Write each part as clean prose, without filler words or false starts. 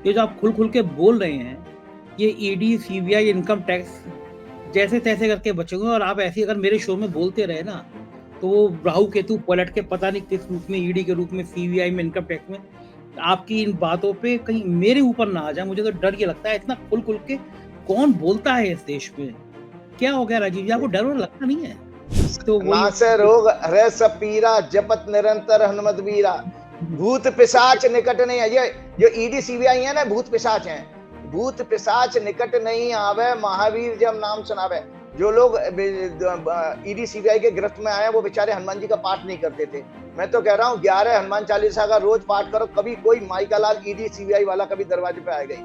ये जो आप खुल के बोल रहे हैं, ये ईडी, सीबीआई, इनकम टैक्स जैसे तैसे करके बचेंगे और आप ऐसे ही अगर मेरे शो में बोलते रहे ना, तो वो राहु केतु पलट के पता नहीं किस रूप में, ईडी के रूप में, सीबीआई में, इनकम टैक्स में, आपकी इन बातों पे कहीं मेरे ऊपर ना आ जाए। मुझे तो डर ये लगता है, इतना खुल के कौन बोलता है इस देश में? क्या हो गया राजीव जी, आपको डर वर लगता नहीं है? तो वही नासे रोग हरे सब पीरा, जपत निरंतर हनुमत वीरा। भूत पिशाच निकट नहीं है। ये जो ईडी सीबीआई है ना, भूत पिशाच हैं। भूत पिशाच निकट नहीं आवे, महावीर जब नाम सुनावे। जो लोग ईडी सीबीआई के गिरफ्त में आए, वो बेचारे हनुमान जी का पाठ नहीं करते थे। मैं तो कह रहा हूँ 11 हनुमान चालीसा का रोज पाठ करो, कभी कोई माई का लाल ईडी सीबीआई वाला कभी दरवाजे पे आएगा ही।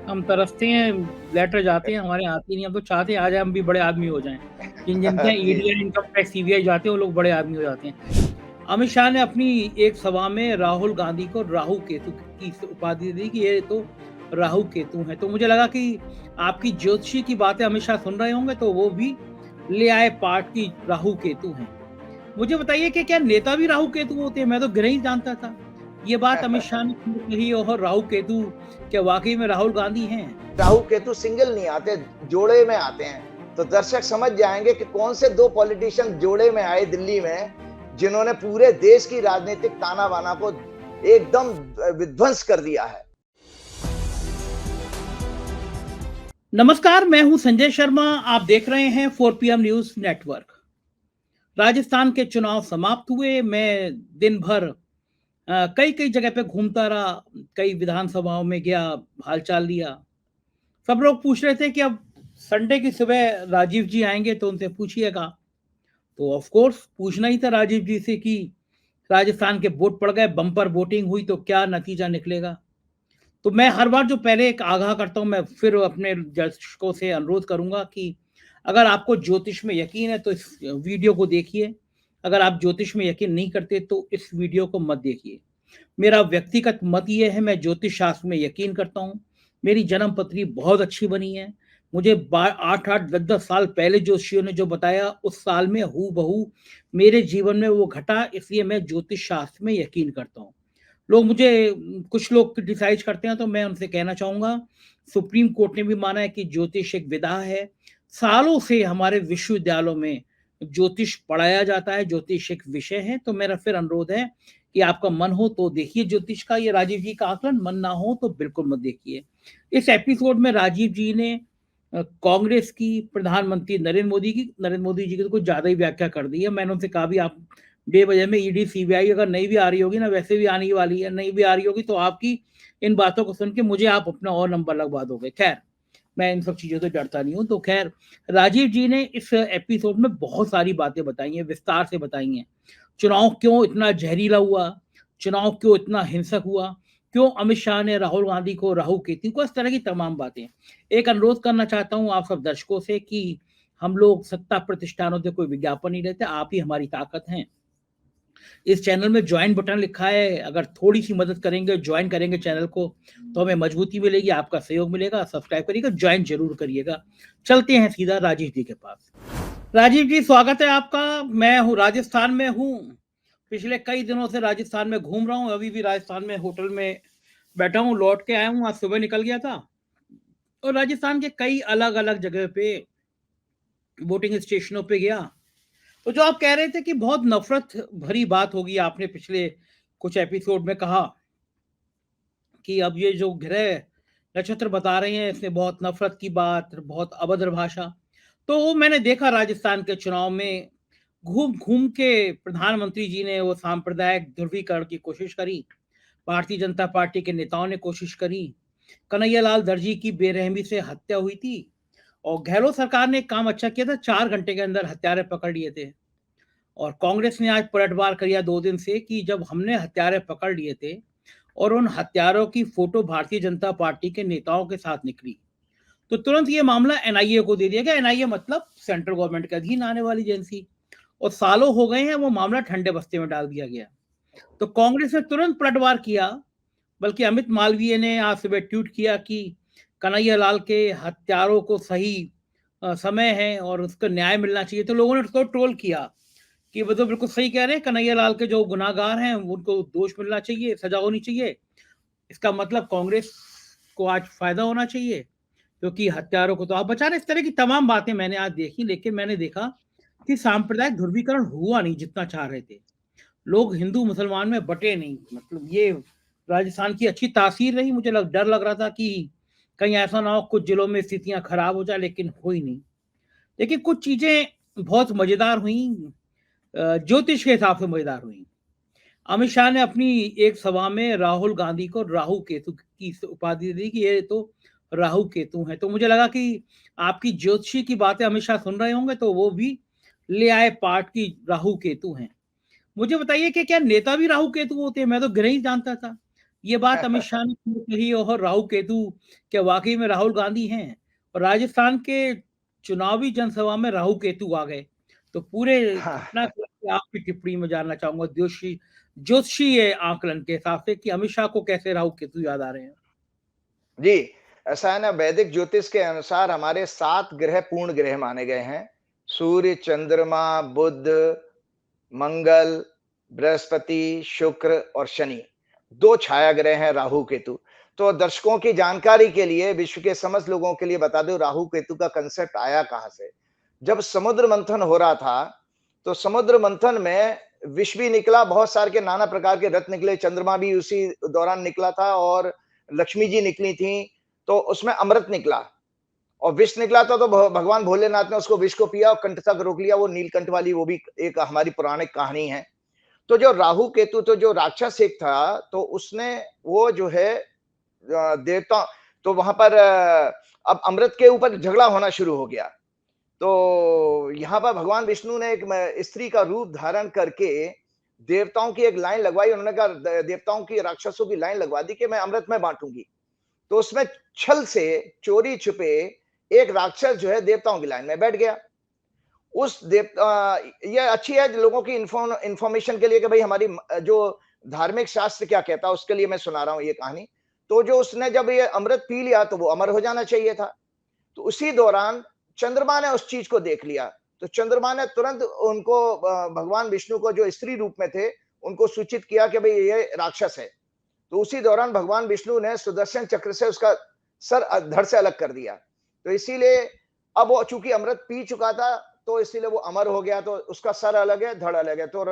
हम तरसते हैं, लेटर जाते हैं, हमारे आते नहीं। हम तो चाहते हैं आ जाए, हम भी बड़े आदमी हो जाएं। जिनके यहाँ जी ईडी और इनकम टैक्स सीबीआई जाते हैं, वो लोग बड़े आदमी हो जाते हैं। अमित शाह ने अपनी एक सभा में राहुल गांधी को राहु केतु की उपाधि दी कि ये तो राहु केतु है। तो मुझे लगा कि आपकी ज्योतिषी की बातें अमित शाह सुन रहे होंगे, तो वो भी ले आए पाठ की राहु केतु हैं। मुझे बताइए कि क्या नेता भी राहु केतु होते हैं? मैं तो गिरह ही जानता था। ये बात अमित शाह ने कही, और राहु केतु क्या वाकई में राहुल गांधी हैं? राहु केतु सिंगल नहीं आते, जोड़े में आते हैं। तो दर्शक समझ जाएंगे कि कौन से दो पॉलिटिशियन जोड़े में आए दिल्ली में, जिन्होंने पूरे देश की राजनीतिक ताना बाना को एकदम विध्वंस कर दिया है। नमस्कार, मैं हूं संजय शर्मा। आप देख रहे हैं 4PM न्यूज नेटवर्क। राजस्थान के चुनाव समाप्त हुए। मैं दिन भर कई कई जगह पे घूमता रहा, कई विधानसभाओं में गया, हालचाल लिया। सब लोग पूछ रहे थे कि अब संडे की सुबह राजीव जी आएंगे तो उनसे पूछिएगा। तो ऑफ कोर्स पूछना ही था राजीव जी से कि राजस्थान के वोट पड़ गए, बम्पर वोटिंग हुई, तो क्या नतीजा निकलेगा। तो मैं हर बार जो पहले एक आगाह करता हूं, मैं फिर अपने दर्शकों से अनुरोध करूंगा कि अगर आपको ज्योतिष में यकीन है तो इस वीडियो को देखिए। अगर आप ज्योतिष में यकीन नहीं करते तो इस वीडियो को मत देखिए। मेरा व्यक्तिगत मत ये है, मैं ज्योतिष शास्त्र में यकीन करता हूँ। मेरी जन्म पत्री बहुत अच्छी बनी है। मुझे 8-8 10-10 साल पहले ज्योतिषियों ने जो बताया, उस साल में हूबहू बहू मेरे जीवन में वो घटा। इसलिए मैं ज्योतिष शास्त्र में यकीन करता हूँ। लोग मुझे कुछ लोग क्रिटिसाइज करते हैं, तो मैं उनसे कहना चाहूंगा, सुप्रीम कोर्ट ने भी माना है कि ज्योतिष एक विधा है। सालों से हमारे विश्वविद्यालयों में ज्योतिष पढ़ाया जाता है, ज्योतिष एक विषय है। तो मेरा फिर अनुरोध है कि आपका मन हो तो देखिए ज्योतिष का, ये राजीव जी का आकलन, मन ना हो तो बिल्कुल मत देखिए। इस एपिसोड में राजीव जी ने कांग्रेस की, प्रधानमंत्री नरेंद्र मोदी जी की तो कुछ ज्यादा ही व्याख्या कर दी है। मैंने उनसे कहा भी, आप बेवजह में ईडी सीबीआई अगर नहीं भी आ रही होगी ना, वैसे भी आने वाली है, नहीं भी आ रही होगी, तो आपकी इन बातों को सुन के मुझे आप अपना और नंबर लगवा दोगे। खैर, मैं इन सब चीजों से डरता नहीं हूं। तो खैर, राजीव जी ने इस एपिसोड में बहुत सारी बातें बताई हैं, विस्तार से बताई हैं। चुनाव क्यों इतना जहरीला हुआ, चुनाव क्यों इतना हिंसक हुआ, क्यों अमित शाह ने राहुल गांधी को राहु केतु को, इस तरह की तमाम बातें। एक अनुरोध करना चाहता हूं आप सब दर्शकों से कि हम लोग सत्ता प्रतिष्ठानों से कोई विज्ञापन नहीं लेते, आप ही हमारी ताकत हैं। इस चैनल में ज्वाइन बटन लिखा है, अगर थोड़ी सी मदद करेंगे, ज्वाइन करेंगे चैनल को, तो हमें मजबूती मिलेगी, आपका सहयोग मिलेगा। सब्सक्राइब करिएगा, ज्वाइन जरूर करिएगा। चलते हैं सीधा राजीव जी के पास। राजीव जी, स्वागत है आपका। मैं हूँ राजस्थान में हूँ, पिछले कई दिनों से राजस्थान में घूम रहा हूँ। अभी भी राजस्थान में होटल में बैठा हूँ, लौट के आया हूँ, आज सुबह निकल गया था। और राजस्थान के कई अलग अलग जगह पे वोटिंग स्टेशनों पे गया। तो जो आप कह रहे थे कि बहुत नफरत भरी बात होगी, आपने पिछले कुछ एपिसोड में कहा कि अब ये जो ग्रह नक्षत्र बता रहे हैं, इसमें बहुत नफरत की बात, बहुत अभद्र भाषा। तो वो मैंने देखा राजस्थान के चुनाव में, घूम घूम के प्रधानमंत्री जी ने वो सांप्रदायिक ध्रुवीकरण की कोशिश करी, भारतीय जनता पार्टी के नेताओं ने कोशिश करी। कन्हैयालाल दर्जी की बेरहमी से हत्या हुई थी, और गहलोत सरकार ने एक काम अच्छा किया था, 4 घंटे के अंदर हत्यारे पकड़ लिए थे। और कांग्रेस ने आज पलटवार किया 2 दिन से कि जब हमने हत्यारे पकड़ लिए थे और उन हत्यारों की फोटो भारतीय जनता पार्टी के नेताओं के साथ निकली, तो तुरंत ये मामला एनआईए को दे दिया गया। एनआईए मतलब सेंट्रल गवर्नमेंट के अधीन आने वाली एजेंसी, और सालों हो गए हैं वो मामला ठंडे बस्ते में डाल दिया गया। तो कांग्रेस ने तुरंत पलटवार किया। बल्कि अमित मालवीय ने आज सुबह ट्वीट किया कि कन्हैया लाल के हत्यारों को सही समय है और उसको न्याय मिलना चाहिए। तो लोगों ने उसको ट्रोल किया कि वो तो बिल्कुल सही कह रहे हैं, कन्हैया लाल के जो गुनाहगार हैं उनको दोष मिलना चाहिए, सजा होनी चाहिए। इसका मतलब कांग्रेस को आज फायदा होना चाहिए, क्योंकि हत्यारों को तो आप बचा रहे। इस तरह की तमाम बातें मैंने आज देखी, लेकिन मैंने देखा कि सांप्रदायिक ध्रुवीकरण हुआ नहीं जितना चाह रहे थे लोग। हिंदू मुसलमान में बटे नहीं। मतलब ये राजस्थान की अच्छी तासीर रही। मुझे डर लग रहा था कि कहीं ऐसा ना हो कुछ जिलों में स्थितियां खराब हो जाए, लेकिन हुई नहीं। लेकिन कुछ चीजें बहुत मजेदार हुई, ज्योतिष के हिसाब से मजेदार हुई। अमित शाह ने अपनी एक सभा में राहुल गांधी को राहु केतु की उपाधि दी कि ये तो राहु केतु है। तो मुझे लगा कि आपकी ज्योतिषी की बातें अमित शाह सुन रहे होंगे, तो वो भी ले आए पाठ की राहु केतु हैं। मुझे बताइए कि क्या नेता भी राहु केतु होते हैं? मैं तो नहीं जानता था। ये बात अमित शाह ने कही, और राहु केतु क्या वाकई में राहुल गांधी हैं? और राजस्थान के चुनावी जनसभा में राहु केतु आ गए। तो पूरे घटना को आपकी टिप्पणी में जानना चाहूंगा, ज्योतिषीय आकलन के हिसाब से, कि अमित शाह को कैसे राहु केतु याद आ रहे हैं। जी, ऐसा है ना, वैदिक ज्योतिष के अनुसार हमारे 7 ग्रह पूर्ण ग्रह माने गए हैं। सूर्य, चंद्रमा, बुध, मंगल, बृहस्पति, शुक्र और शनि। 2 छाया ग्रह हैं राहु केतु। तो दर्शकों की जानकारी के लिए, विश्व के समस्त लोगों के लिए बता दूं, राहु केतु का कंसेप्ट आया कहां से। जब समुद्र मंथन हो रहा था, तो समुद्र मंथन में विष भी निकला, बहुत सारे के नाना प्रकार के रत्न निकले, चंद्रमा भी उसी दौरान निकला था और लक्ष्मी जी निकली थी, तो उसमें अमृत निकला और विष निकला था। तो भगवान भोलेनाथ ने उसको विष को पिया और कंठ तक रोक लिया। वो नीलकंठ वाली, वो भी एक हमारी पौराणिक कहानी है। तो जो राहु केतु, तो जो राक्षस एक था, तो उसने वो जो है देवता, तो वहां पर अब अमृत के ऊपर झगड़ा होना शुरू हो गया। तो यहाँ पर भगवान विष्णु ने एक स्त्री का रूप धारण करके देवताओं की एक लाइन लगवाई। उन्होंने कहा, देवताओं की, राक्षसों की लाइन लगवा दी कि मैं अमृत में बांटूंगी। तो उसमें छल से, चोरी छुपे, एक राक्षस जो है देवताओं की लाइन में बैठ गया। उस ये अच्छी है लोगों की इंफॉर्मेशन के लिए कि भाई हमारी जो धार्मिक शास्त्र क्या कहता है, उसके लिए मैं सुना रहा हूं ये कहानी। तो जो उसने जब ये अमृत पी लिया, तो वो अमर हो जाना चाहिए था। तो उसी दौरान चंद्रमा ने उस चीज को देख लिया। तो चंद्रमा ने तुरंत उनको, भगवान विष्णु को जो स्त्री रूप में थे, उनको सूचित किया कि भाई ये राक्षस है। तो उसी दौरान भगवान विष्णु ने सुदर्शन चक्र से उसका सर धड़ से अलग कर दिया। तो इसीलिए अब वो चूंकि अमृत पी चुका था, तो इसीलिए वो अमर हो गया। तो उसका सर अलग है, धड़ अलग है। तो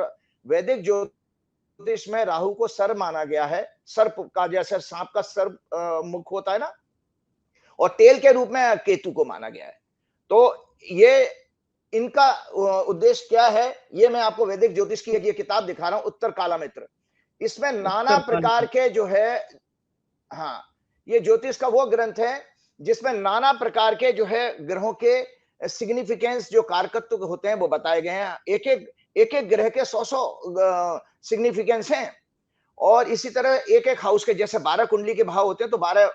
वैदिक ज्योतिष में राहु को सर माना गया है, सर्प का, जैसे सांप का सर मुख होता है ना, और टेल के रूप में केतु को माना गया है। तो ये इनका उद्देश्य क्या है, ये मैं आपको वैदिक ज्योतिष की ये किताब दिखा रहा हूं, उत्तर कालामित्र। इसमें नाना प्रकार के जो है, हाँ, ये ज्योतिष का वो ग्रंथ है जिसमें नाना प्रकार के जो है ग्रहों के सिग्निफिकेंस, जो कारकत्व होते हैं, वो बताए गए हैं। एक एक ग्रह के 100 सिग्निफिकेंस हैं। और इसी तरह एक एक हाउस के, जैसे 12 कुंडली के भाव होते हैं, तो 12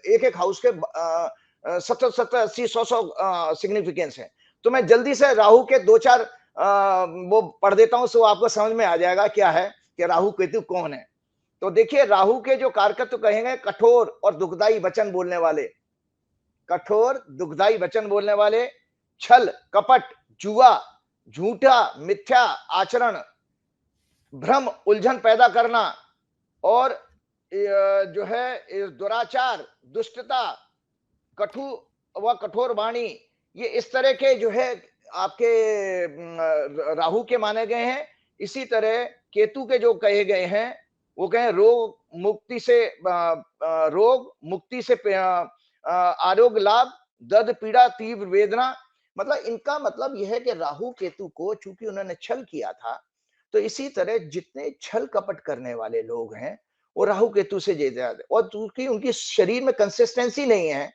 एक एक हाउस के 70 80 100 सिग्निफिकेंस है। तो मैं जल्दी से राहु के 2-4 वो पढ़ देता हूं, सो आपको समझ में आ जाएगा क्या है कि राहु केतु कौन है। तो देखिए, राहु के जो कारकत्व कहेंगे, कठोर और दुखदाई वचन बोलने वाले, कठोर दुखदाई वचन बोलने वाले, छल कपट, जुआ, झूठा मिथ्या आचरण, भ्रम उलझन पैदा करना, और जो है दुराचार, दुष्टता, कटु व कठोर वाणी, ये इस तरह के जो है आपके राहु के माने गए हैं। इसी तरह केतु के जो कहे गए हैं, वो कहें रोग मुक्ति से, रोग मुक्ति से आरोग्य लाभ, दर्द पीड़ा तीव्र वेदना। मतलब इनका मतलब यह है कि राहु केतु को चूंकि उन्होंने छल किया था, तो इसी तरह जितने छल कपट करने वाले लोग हैं, वो राहु केतु से ज्यादा, और चूंकि उनकी शरीर में कंसिस्टेंसी नहीं है,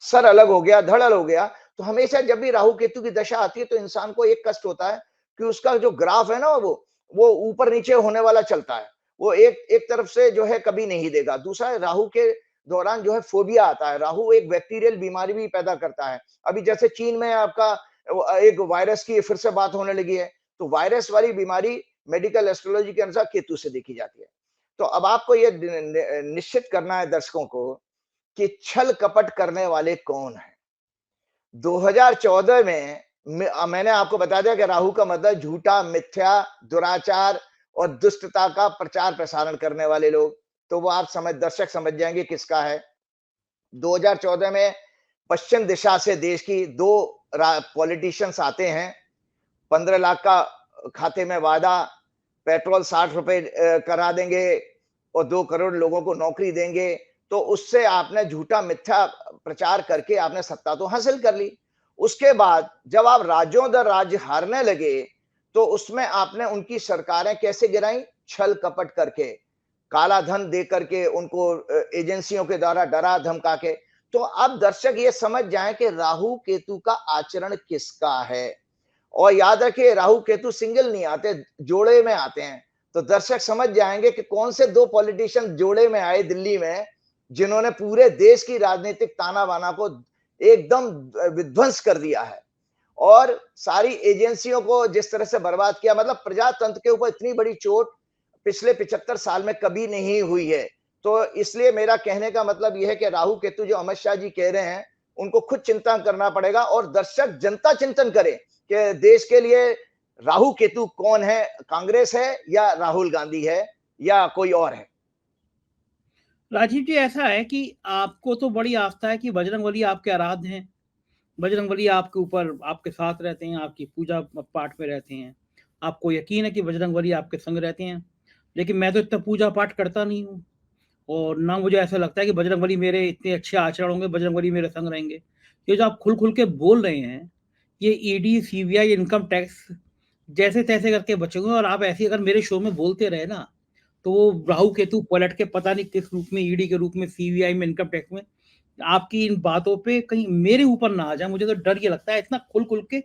सर अलग हो गया, धड़ अलग हो गया, तो हमेशा जब भी राहु केतु की दशा आती है, तो इंसान को एक कष्ट होता है कि उसका जो ग्राफ है ना, वो ऊपर नीचे होने वाला चलता है। वो एक तरफ से जो है कभी नहीं देगा। दूसरा, राहु के दौरान जो है फोबिया आता है। राहु एक बैक्टीरियल बीमारी भी पैदा करता है। अभी जैसे चीन में आपका एक वायरस की फिर से बात होने लगी है, तो वायरस वाली बीमारी मेडिकल एस्ट्रोलॉजी के अनुसार केतु से देखी जाती है। तो अब आपको ये निश्चित करना है दर्शकों को कि छल कपट करने वाले कौन हैं। 2014 में मैंने आपको बता दिया कि राहु का मतलब झूठा, मिथ्या, दुराचार और दुष्टता का प्रचार प्रसारण करने वाले लोग। तो वो आप दर्शक समझ जाएंगे किसका है। 2014 में पश्चिम दिशा से देश की दो पॉलिटिशियंस आते हैं, 15 लाख का खाते में वादा, पेट्रोल 60 रुपए करा देंगे और 2 करोड़ लोगों को नौकरी देंगे। तो उससे आपने झूठा मिथ्या प्रचार करके आपने सत्ता तो हासिल कर ली। उसके बाद जब आप राज्यों दर राज्य हारने लगे, तो उसमें आपने उनकी सरकारें कैसे गिराई? छल कपट करके, काला धन दे करके, उनको एजेंसियों के द्वारा डरा धमका के। तो अब दर्शक ये समझ जाएं कि राहु केतु का आचरण किसका है। और याद रखिए, राहु केतु सिंगल नहीं आते, जोड़े में आते हैं। तो दर्शक समझ जाएंगे कि कौन से दो पॉलिटिशियन जोड़े में आए दिल्ली में, जिन्होंने पूरे देश की राजनीतिक ताना बाना को एकदम विध्वंस कर दिया है और सारी एजेंसियों को जिस तरह से बर्बाद किया। मतलब प्रजातंत्र के ऊपर इतनी बड़ी चोट पिछले 75 साल में कभी नहीं हुई है। तो इसलिए मेरा कहने का मतलब यह है कि राहु केतु जो अमित शाह जी कह रहे हैं, उनको खुद चिंतन करना पड़ेगा और दर्शक जनता चिंतन करे कि देश के लिए राहु केतु कौन है, कांग्रेस है या राहुल गांधी है या कोई और है। राजीव जी, ऐसा है कि आपको तो बड़ी आस्था है कि बजरंगबली आपके आराध्य हैं, बजरंगबली आपके ऊपर, आपके साथ रहते हैं, आपकी पूजा पाठ में रहते हैं, आपको यकीन है कि बजरंगबली आपके संग रहते हैं। लेकिन मैं तो इतना पूजा पाठ करता नहीं हूँ और ना मुझे ऐसा लगता है कि बजरंगबली मेरे इतने अच्छे आचरण होंगे, बजरंगबली मेरे संग रहेंगे। ये जो आप खुल के बोल रहे हैं, ये ईडी, सीबीआई, इनकम टैक्स जैसे तैसे करके बचेंगे और आप ऐसे अगर मेरे शो में बोलते रहे ना, तो वो राहु केतु पलट के पता नहीं किस रूप में, ईडी के रूप में, सीबीआई में, इनकम टैक्स में, आपकी इन बातों पे कहीं मेरे ऊपर ना आ जाए। मुझे तो डर ये लगता है, इतना खुल के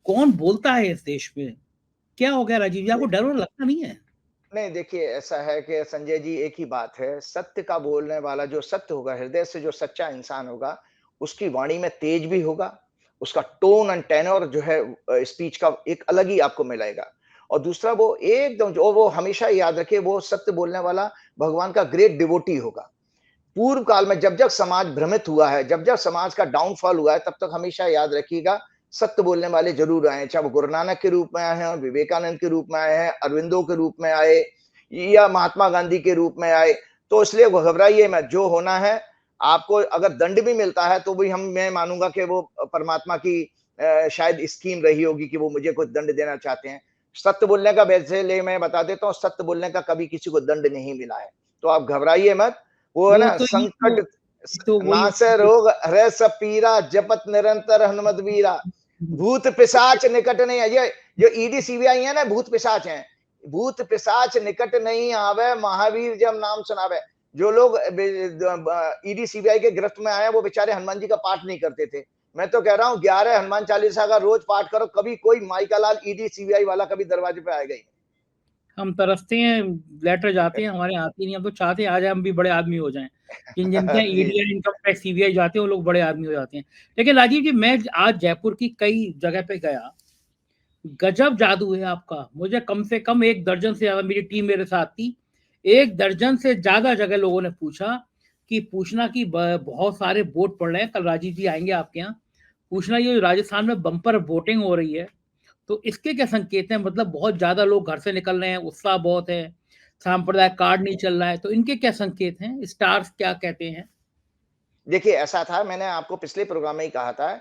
कौन बोलता है इस देश में? क्या हो गया राजीव जी, आपको डर और लगता नहीं है? नहीं, देखिए ऐसा है कि संजय जी, एक ही बात है, सत्य का बोलने वाला जो सत्य होगा, हृदय से जो सच्चा इंसान होगा, उसकी वाणी में तेज भी होगा, उसका टोन एंड टेनर जो है स्पीच का एक अलग ही आपको मिलेगा। और दूसरा, वो एकदम जो वो हमेशा याद रखिए, वो सत्य बोलने वाला भगवान का ग्रेट डिवोटी होगा। पूर्व काल में जब जब समाज भ्रमित हुआ है, जब जब समाज का डाउनफॉल हुआ है, तब तक हमेशा याद रखिएगा, सत्य बोलने वाले जरूर आए, चाहे वो गुरु नानक के रूप में आए हैं, विवेकानंद के रूप में आए हैं, अरविंदो के रूप में आए या महात्मा गांधी के रूप में आए। तो इसलिए घबराइए मत, जो होना है, आपको अगर दंड भी मिलता है तो भी मैं मानूंगा कि वो परमात्मा की शायद स्कीम रही होगी कि वो मुझे कुछ दंड देना चाहते हैं। सत्य बोलने का, वैसे ले मैं बता देता हूँ, सत्य बोलने का कभी किसी को दंड नहीं मिला है। तो आप घबराइए मत। वो है वो ना, तो ये संकट तो वही नासे रोग हरे सब पीरा, जपत निरंतर हनुमत वीरा। भूत पिशाच निकट नहीं है। ये जो ईडी सीबीआई है ना, भूत पिशाच हैं। भूत पिशाच निकट नहीं आवे, महावीर जब नाम सुनावे। जो लोग ईडी सीबीआई के गिरफ्त में आए, वो बेचारे हनुमान जी का पाठ नहीं करते थे। मैं तो कह रहा हूँ 11 हनुमान चालीसा का रोज पाठ करो, कभी कोई माई का लाल ईडी सीबीआई वाला कभी दरवाजे पे आएगा ही। हम तरसते हैं, लेटर जाते हैं, हमारे आते नहीं, हम तो चाहते हैं आ जाए, हम भी बड़े आदमी हो जाएं। जिनके जी। ईडी और इनकम टैक्स सीबीआई जाते हैं, वो लोग बड़े आदमी हो जाते हैं। लेकिन राजीव जी, मैं आज जयपुर की कई जगह पे गया, गजब जादू है आपका। मुझे कम से कम 1 दर्जन से ज्यादा, मेरी टीम मेरे साथ थी, 1 दर्जन से ज्यादा जगह लोगों ने पूछा कि पूछना कि बहुत सारे वोट पड़ रहे हैं, कल राजीव जी आएंगे आपके यहाँ, पूछना ये राजस्थान में बम्पर वोटिंग हो रही है, तो इसके क्या संकेत हैं? मतलब बहुत ज्यादा लोग घर से निकल रहे हैं, उत्साह बहुत है, सांप्रदायिक कार्ड नहीं चल रहा है, तो इनके क्या संकेत हैं? स्टार्स क्या कहते हैं? देखिए, ऐसा था, मैंने आपको पिछले प्रोग्राम में ही कहा था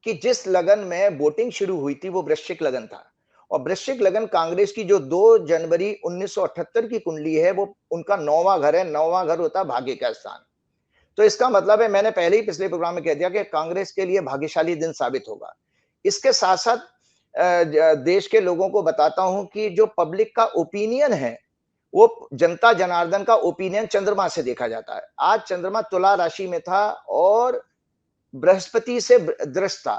कि जिस लगन में वोटिंग शुरू हुई थी वो वृश्चिक लगन था। और वृश्चिक लगन कांग्रेस की जो 2 जनवरी 1978 की कुंडली है, वो उनका 9वां घर है। 9वां घर होता है भाग्य का स्थान। तो इसका मतलब है, मैंने पहले ही पिछले प्रोग्राम में कह दिया कि कांग्रेस के लिए भाग्यशाली दिन साबित होगा। इसके साथ साथ देश के लोगों को बताता हूं कि जो पब्लिक का ओपिनियन है, वो जनता जनार्दन का ओपिनियन चंद्रमा से देखा जाता है। आज चंद्रमा तुला राशि में था और बृहस्पति से दृष्ट था।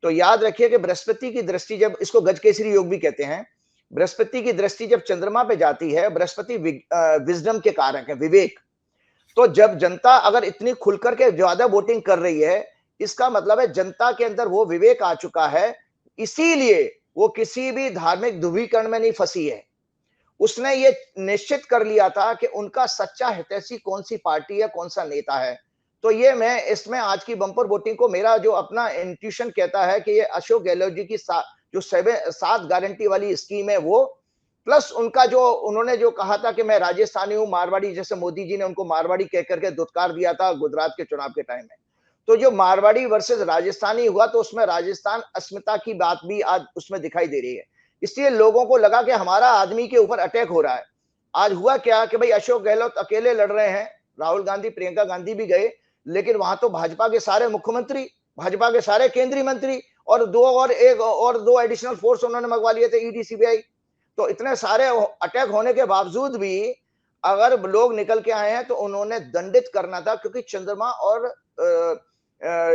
तो याद रखिए कि बृहस्पति की दृष्टि, जब इसको गजकेसरी योग भी कहते हैं, बृहस्पति की दृष्टि जब चंद्रमा पे जाती है, बृहस्पति विजडम के कारक है, विवेक। तो जब जनता अगर इतनी खुलकर के ज्यादा वोटिंग कर रही है, इसका मतलब है जनता के अंदर वो विवेक आ चुका है। इसीलिए वो किसी भी धार्मिक ध्रुवीकरण में नहीं फंसी है। उसने ये निश्चित कर लिया था कि उनका सच्चा हितैषी कौन सी पार्टी है, कौन सा नेता है। तो ये मैं इसमें आज की बंपर वोटिंग को, मेरा जो अपना इंट्यूशन कहता है कि ये अशोक गहलोत जी की जो 7 गारंटी वाली स्कीम है, वो प्लस उनका जो उन्होंने जो कहा था कि मैं राजस्थानी हूं, मारवाड़ी, जैसे मोदी जी ने उनको मारवाड़ी कह करके धुतकार दिया था गुजरात के चुनाव के टाइम में। तो जो मारवाड़ी वर्सेस राजस्थानी हुआ, तो उसमें राजस्थान अस्मिता की बात भी आज उसमें दिखाई दे रही है। इसलिए लोगों को लगा कि हमारा आदमी के ऊपर अटैक हो रहा है। आज हुआ क्या कि भाई अशोक गहलोत अकेले लड़ रहे हैं, राहुल गांधी, प्रियंका गांधी भी गए, लेकिन वहां तो भाजपा के सारे मुख्यमंत्री, भाजपा के सारे केंद्रीय मंत्री और दो एडिशनल फोर्स उन्होंने मंगवा लिए थे, ईडी, सीबीआई। तो इतने सारे अटैक होने के बावजूद भी अगर लोग निकल के आए हैं तो उन्होंने दंडित करना था, क्योंकि चंद्रमा और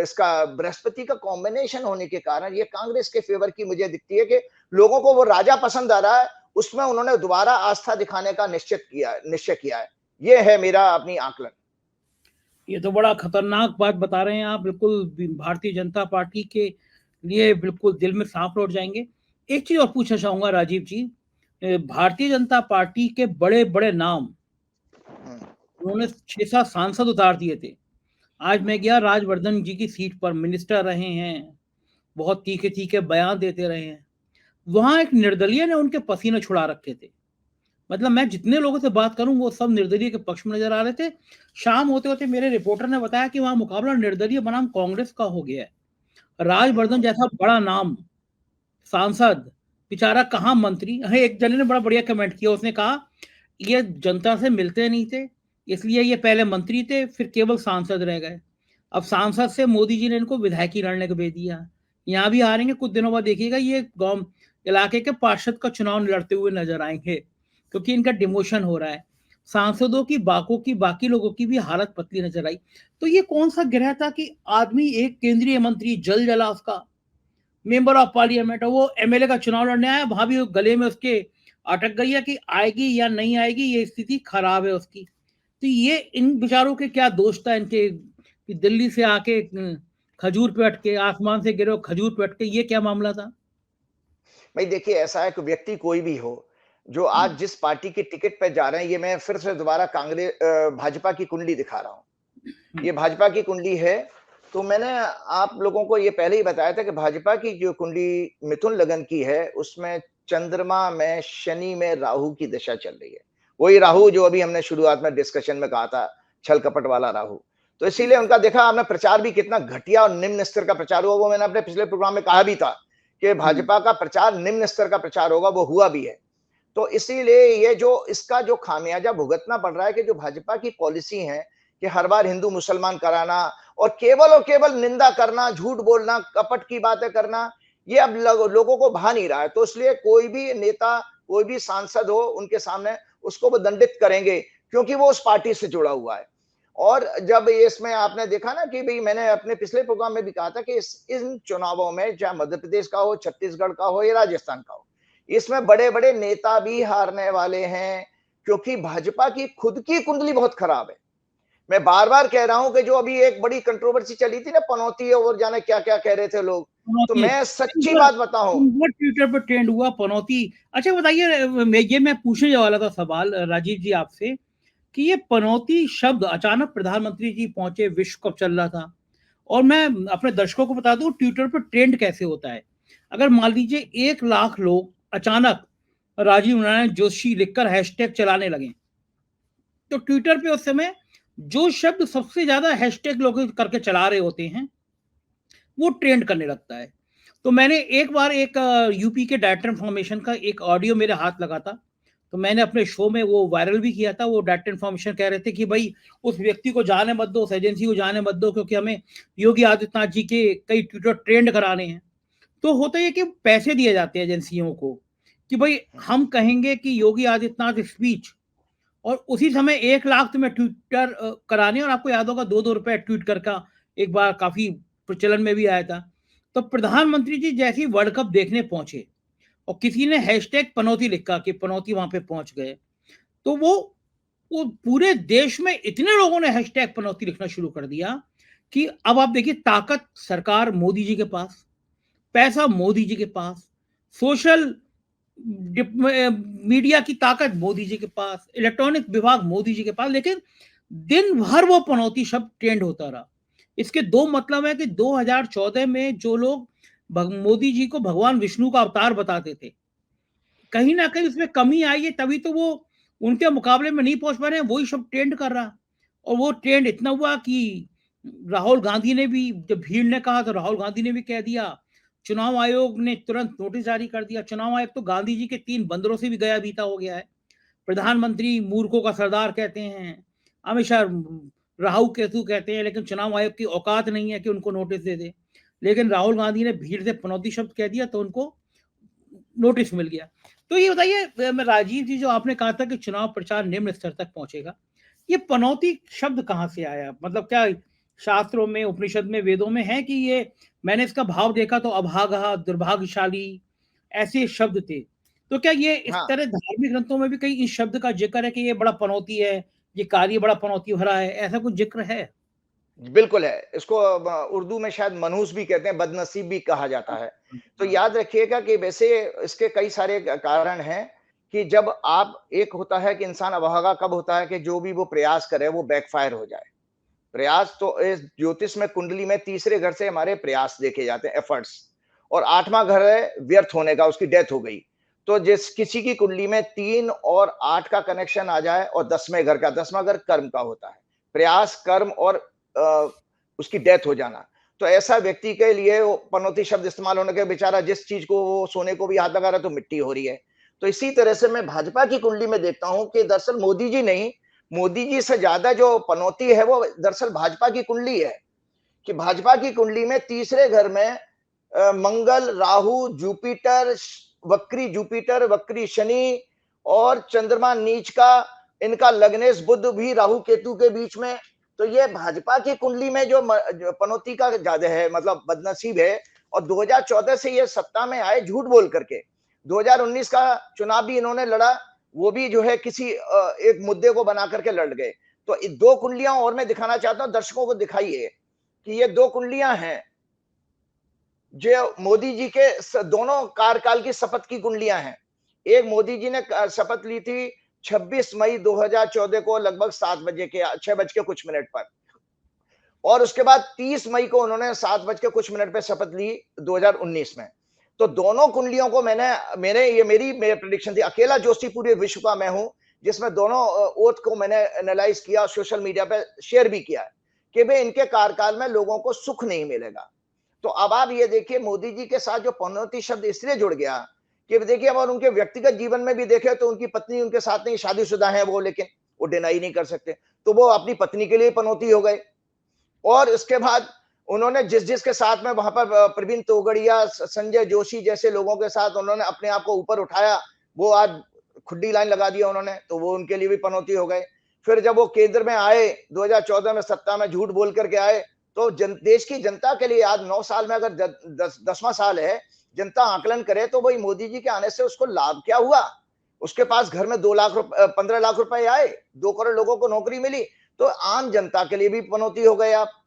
इसका बृहस्पति का कॉम्बिनेशन होने के कारण ये कांग्रेस के फेवर की मुझे दिखती है कि लोगों को वो राजा पसंद आ रहा है, उसमें उन्होंने दोबारा आस्था दिखाने का निश्चय किया है। ये है मेरा अपनी आकलन। ये तो बड़ा खतरनाक बात बता रहे हैं आप, बिल्कुल भारतीय जनता पार्टी के लिए बिल्कुल दिल में सांप लौट जाएंगे। एक चीज और पूछना चाहूंगा राजीव जी, भारतीय जनता पार्टी के बड़े बड़े नाम उन्होंने 6-7 सांसद उतार दिए थे। आज मैं गया राजवर्धन जी की सीट पर, मिनिस्टर रहे हैं, बहुत तीखे तीखे बयान देते रहे हैं। वहां एक निर्दलीय ने उनके पसीने छुड़ा रखे थे। मतलब मैं जितने लोगों से बात करूं वो सब निर्दलीय के पक्ष में नजर आ रहे थे। शाम होते होते मेरे रिपोर्टर ने बताया कि वहां मुकाबला निर्दलीय बनाम कांग्रेस का हो गया है। राजवर्धन जैसा बड़ा नाम सांसद बेचारा कहाँ मंत्री है। एक जने ने बड़ा बढ़िया कमेंट किया, उसने कहा ये जनता से मिलते नहीं थे, इसलिए ये पहले मंत्री थे, फिर केवल सांसद रह गए। अब सांसद से मोदी जी ने इनको विधायकी लड़ने को भेज दिया। यहाँ भी हारेंगे, कुछ दिनों बाद देखिएगा ये गांव इलाके के पार्षद का चुनाव लड़ते हुए नजर आएंगे, क्योंकि इनका डिमोशन हो रहा है। सांसदों की, बाकी लोगों की भी हालत पतली नजर आई। तो ये कौन सा ग्रह था कि आदमी, एक केंद्रीय मंत्री जल जला, उसका मेंबर ऑफ पार्लियामेंट, वो एमएलए का चुनाव लड़ने आया, वहां भी गले में उसके अटक गई है कि आएगी या नहीं आएगी, ये स्थिति खराब है उसकी। तो ये इन बेचारों के क्या दोष था इनके कि दिल्ली से आके खजूर पे अटके, आसमान से गिरे खजूर पे अटके, ये क्या मामला था? भाई देखिए, ऐसा है कि व्यक्ति कोई भी हो, जो आज जिस पार्टी के टिकट पे जा रहे हैं, ये मैं फिर से दोबारा भाजपा की कुंडली दिखा रहा हूँ। ये भाजपा की कुंडली है। तो मैंने आप लोगों को ये पहले ही बताया था कि भाजपा की जो कुंडली मिथुन लगन की है, उसमें चंद्रमा में, शनि में राहु की दशा चल रही है। वही राहु जो अभी हमने शुरुआत में डिस्कशन में कहा था, छल कपट वाला राहु। तो इसीलिए उनका देखा आपने प्रचार भी कितना घटिया और निम्न स्तर का प्रचार हुआ। वो मैंने अपने पिछले प्रोग्राम में कहा भी था कि भाजपा का प्रचार निम्न स्तर का प्रचार होगा, वो हुआ भी है। तो इसीलिए ये जो इसका जो खामियाजा भुगतना पड़ रहा है कि जो भाजपा की पॉलिसी है कि हर बार हिंदू मुसलमान कराना और केवल निंदा करना, झूठ बोलना, कपट की बातें करना, ये अब लोगों को भा नहीं रहा है। तो इसलिए कोई भी नेता, कोई भी सांसद हो उनके सामने, उसको वो दंडित करेंगे, क्योंकि वो उस पार्टी से जुड़ा हुआ है। और जब इसमें आपने देखा ना कि भाई, मैंने अपने पिछले प्रोग्राम में भी कहा था कि इन चुनावों में, चाहे मध्य प्रदेश का हो, छत्तीसगढ़ का हो या राजस्थान का हो, इसमें बड़े बड़े नेता भी हारने वाले हैं, क्योंकि भाजपा की खुद की कुंडली बहुत खराब है। मैं बार बार कह रहा हूं कि जो अभी एक बड़ी कंट्रोवर्सी चली थी ना, पनौती और जाने क्या क्या कह रहे थे लोग, तो मैं सच्ची बात बताऊं, ट्विटर पर ट्रेंड हुआ पनौती। अच्छा बताइए, ये मैं पूछने वाला था सवाल राजीव जी आपसे कि ये पनौती शब्द अचानक प्रधानमंत्री जी पहुंचे, विश्व कप चल रहा था, और मैं अपने दर्शकों को बता दूं ट्विटर पर ट्रेंड कैसे होता है। अगर मान लीजिए 1 लाख लोग अचानक राजीव नारायण जोशी लिखकर हैशटैग चलाने लगे, तो ट्विटर पे उस समय जो शब्द सबसे ज्यादा हैशटैग लोग करके चला रहे होते हैं वो ट्रेंड करने लगता है। तो मैंने एक बार एक यूपी के डाटा इन्फॉर्मेशन का एक ऑडियो मेरे हाथ लगा था, तो मैंने अपने शो में वो वायरल भी किया था। वो डाटा इन्फॉर्मेशन कह रहे थे कि भाई उस व्यक्ति को जाने मत दो, उस एजेंसी को जाने मत दो, क्योंकि हमें योगी आदित्यनाथ जी के कई ट्विटर ट्रेंड कराने हैं। तो होता है कि पैसे दिए जाते हैं एजेंसियों को कि भाई हम कहेंगे कि योगी आदित्यनाथ स्पीच, और उसी समय 1 लाख तुम्हें ट्विटर कराने। और आपको याद होगा 2-2 रुपए ट्वीट करके एक बार काफी प्रचलन में भी आया था। तो प्रधानमंत्री जी जैसे ही वर्ल्ड कप देखने पहुंचे और किसी ने हैशटैग पनौती लिखा कि पनौती वहां पे पहुंच गए, तो वो पूरे देश में इतने लोगों ने हैशटैग पनौती लिखना शुरू कर दिया कि अब आप देखिए, ताकत सरकार मोदी जी के पास, पैसा मोदी जी के पास, सोशल मीडिया की ताकत मोदी जी के पास, इलेक्ट्रॉनिक विभाग मोदी जी के पास, लेकिन दिन भर वो पनौती शब्द ट्रेंड होता रहा। इसके दो मतलब है कि 2014 में जो लोग मोदी जी को भगवान विष्णु का अवतार बताते थे, कहीं ना कहीं उसमें कमी आई है, तभी तो वो उनके मुकाबले में नहीं पहुंच पा रहे हैं, वही सब ट्रेंड कर रहा। और वो ट्रेंड इतना हुआ कि राहुल गांधी ने भी, जब भीड़ ने कहा तो राहुल गांधी ने भी कह दिया, चुनाव आयोग ने तुरंत नोटिस जारी कर दिया। चुनाव आयोग तो गांधी जी के 3 बंदरों से भी गया बीता हो गया है। प्रधानमंत्री मूर्खों का सरदार कहते हैं, अमित शाह राहु केतु कहते हैं, लेकिन चुनाव आयोग की औकात नहीं है कि उनको नोटिस दे दे। लेकिन राहुल गांधी ने भीड़ से पनौती शब्द कह दिया तो उनको नोटिस मिल गया। तो ये बताइए, मैं राजीव जी, जो आपने कहा था कि चुनाव प्रचार निम्न स्तर तक पहुंचेगा, ये पनौती शब्द कहाँ से आया? मतलब क्या शास्त्रों में, उपनिषद में, वेदों में है कि ये, मैंने इसका भाव देखा तो अभागा, दुर्भाग्यशाली, ऐसे शब्द थे। तो क्या ये इस हाँ, तरह धार्मिक ग्रंथों में भी कहीं इस शब्द का जिक्र है कि ये बड़ा पनौती है, ये कार्य बड़ा पनौती भरा है, ऐसा कुछ जिक्र है? बिल्कुल है। इसको उर्दू में शायद मनहूस भी कहते हैं, बदनसीब भी कहा जाता है। तो याद रखिएगा कि वैसे इसके कई सारे कारण हैं कि जब आप, एक होता है कि इंसान अभागा कब होता है कि जो भी वो प्रयास करे वो बैकफायर हो जाए। प्रयास तो इस ज्योतिष में, कुंडली में तीसरे घर से हमारे प्रयास देखे जाते हैं, एफर्ट्स। और 8वां घर है व्यर्थ होने का, उसकी डेथ हो गई। तो जिस किसी की कुंडली में 3 और 8 का कनेक्शन आ जाए और 10वें घर का, 10वां घर कर्म का होता है। प्रयास, कर्म और उसकी डेथ हो जाना। तो ऐसा व्यक्ति के लिए वो पनौती शब्द इस्तेमाल होने के, बेचारा जिस चीज को वो सोने को भी हाथ लगा रहा है तो मिट्टी हो रही है। तो इसी तरह से मैं भाजपा की कुंडली में देखता हूं कि दरअसल मोदी जी नहीं, मोदी जी से ज्यादा जो पनौती है वो दरअसल भाजपा की कुंडली है। कि भाजपा की कुंडली में तीसरे घर में मंगल, राहु, जुपिटर, वक्री शनि और चंद्रमा नीच का, इनका लग्नेश बुध भी राहु केतु के बीच में। तो ये भाजपा की कुंडली में जो पनौती का ज्यादा है, मतलब बदनसीब है। और 2014 से ये सत्ता में आए झूठ बोल करके। 2019 का चुनाव भी इन्होंने लड़ा, वो भी जो है किसी एक मुद्दे को बना करके लड़ गए। तो 2 कुंडलियां और मैं दिखाना चाहता हूं, दर्शकों को दिखाइए कि ये 2 कुंडलियां हैं जो मोदी जी के दोनों कार्यकाल की शपथ की कुंडलियां हैं। एक मोदी जी ने शपथ ली थी 26 मई 2014 को लगभग 7 बजे के, 6 बज के कुछ मिनट पर। और उसके बाद 30 मई को उन्होंने 7 बज के कुछ मिनट पर शपथ ली 2019 में। तो दोनों कुंडलियों को मेरी प्रेडिक्शन थी। अकेला जोशी पूरे विश्व का मैं हूं जिसमें दोनों ओथ को मैंने एनालाइज किया, सोशल मीडिया पे शेयर भी किया कि भाई इनके कार्यकाल में लोगों को सुख नहीं मिलेगा। तो अब आप ये देखिए, मोदी जी के साथ जो पनौती शब्द इसलिए जुड़ गया कि देखिए, अब और उनके व्यक्तिगत जीवन में भी देखे तो उनकी पत्नी उनके साथ नहीं, शादीशुदा है वो, लेकिन वो डिनाई नहीं कर सकते। तो वो अपनी पत्नी के लिए पनौती हो गए। और इसके बाद उन्होंने जिस जिसके साथ में वहां पर प्रवीण तोगड़िया, संजय जोशी जैसे लोगों के साथ उन्होंने अपने आप को ऊपर उठाया, वो आज खुड्डी लाइन लगा दिया उन्होंने, तो वो उनके लिए भी पनौती हो गए। फिर जब वो केंद्र में आए 2014 में, सत्ता में झूठ बोल करके आए, तो देश की जनता के लिए आज 9 साल में, अगर 10वां साल है, जनता आकलन करे तो वही मोदी जी के आने से उसको लाभ क्या हुआ। उसके पास घर में 15 लाख रुपए आए, 2 करोड़ लोगों को नौकरी मिली। तो आम जनता के लिए भी पनौती हो गए आप।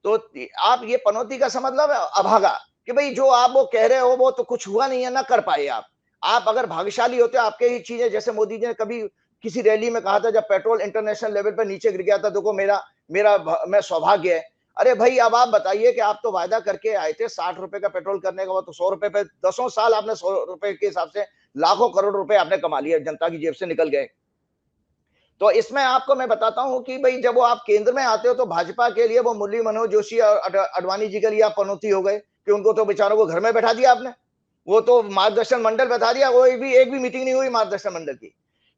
तो आप ये पनौती का मतलब है अभागा, कि भाई जो आप वो कह रहे हो वो तो कुछ हुआ नहीं है, ना कर पाए आप अगर भाग्यशाली होते आपके ही चीजें, जैसे मोदी जी ने कभी किसी रैली में कहा था जब पेट्रोल इंटरनेशनल लेवल पर नीचे गिर गया था, देखो मेरा मेरा मैं सौभाग्य है। अरे भाई, अब आप बताइए कि आप तो वायदा करके आए थे 60 रुपए का पेट्रोल करने का, वो तो 100 रुपए पे 10 साल आपने 100 रुपए के हिसाब से लाखों करोड़ रुपए आपने कमा लिए, जनता की जेब से निकल गए। तो इसमें आपको मैं बताता हूं कि भाई जब वो आप केंद्र में आते हो तो भाजपा के लिए वो मुरली मनोहर जोशी और अडवाणी जी के लिए आप पनौती हो गए कि उनको तो बेचारों को घर में बैठा दिया आपने। वो तो मार्गदर्शन मंडल बैठा दिया, वो एक भी मीटिंग नहीं हुई मार्गदर्शन मंडल की।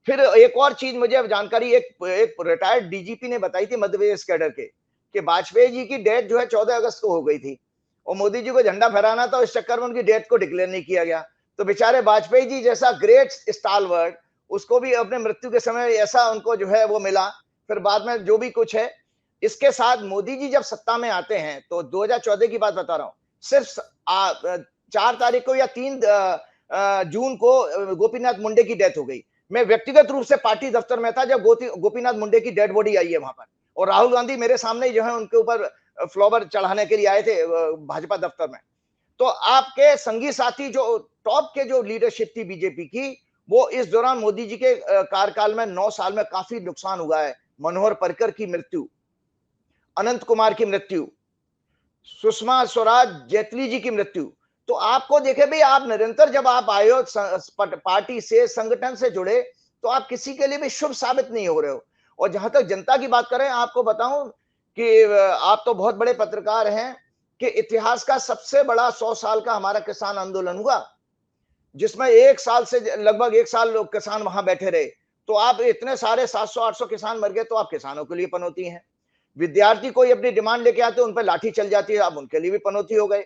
फिर एक और चीज मुझे अब जानकारी एक रिटायर्ड डीजीपी ने बताई थी मध्य प्रदेश कैडर के, कि वाजपेयी जी की डेथ जो है 14 अगस्त को हो गई थी और मोदी जी को झंडा फहराना था, इस चक्कर में उनकी डेथ को डिक्लेयर नहीं किया गया। तो बेचारे वाजपेयी जी जैसा ग्रेट स्टालवर्ड, उसको भी अपने मृत्यु के समय ऐसा उनको जो है वो मिला। फिर बाद में जो भी कुछ है, इसके साथ मोदी जी जब सत्ता में आते हैं तो 2014 की बात बता रहा हूं, सिर्फ 4 तारीख को या 3 जून को गोपीनाथ मुंडे की डेथ हो गई। मैं व्यक्तिगत रूप से पार्टी दफ्तर में था जब गोपीनाथ मुंडे की डेड बॉडी आई है वहां पर, और राहुल गांधी मेरे सामने जो है उनके ऊपर फ्लावर चढ़ाने के लिए आए थे भाजपा दफ्तर में। तो आपके संगी साथी जो टॉप के जो लीडरशिप थी बीजेपी की, वो इस दौरान मोदी जी के कार्यकाल में 9 साल में काफी नुकसान हुआ है। मनोहर पर्रिकर की मृत्यु, अनंत कुमार की मृत्यु, सुषमा स्वराज जेटली जी की मृत्यु। तो आपको देखे भाई, आप निरंतर जब आप आए हो पार्टी से, संगठन से जुड़े, तो आप किसी के लिए भी शुभ साबित नहीं हो रहे हो। और जहां तक जनता की बात करें, आपको बताऊं कि आप तो बहुत बड़े पत्रकार हैं कि इतिहास का सबसे बड़ा 100 साल का हमारा किसान आंदोलन हुआ, जिसमें 1 साल से लगभग 1 साल लोग किसान वहां बैठे रहे। तो आप इतने सारे 700-800 किसान मर गए, तो आप किसानों के लिए पनौती हैं। विद्यार्थी कोई अपनी डिमांड लेके आते, उन पर लाठी चल जाती है, आप उनके लिए भी पनौती हो गए।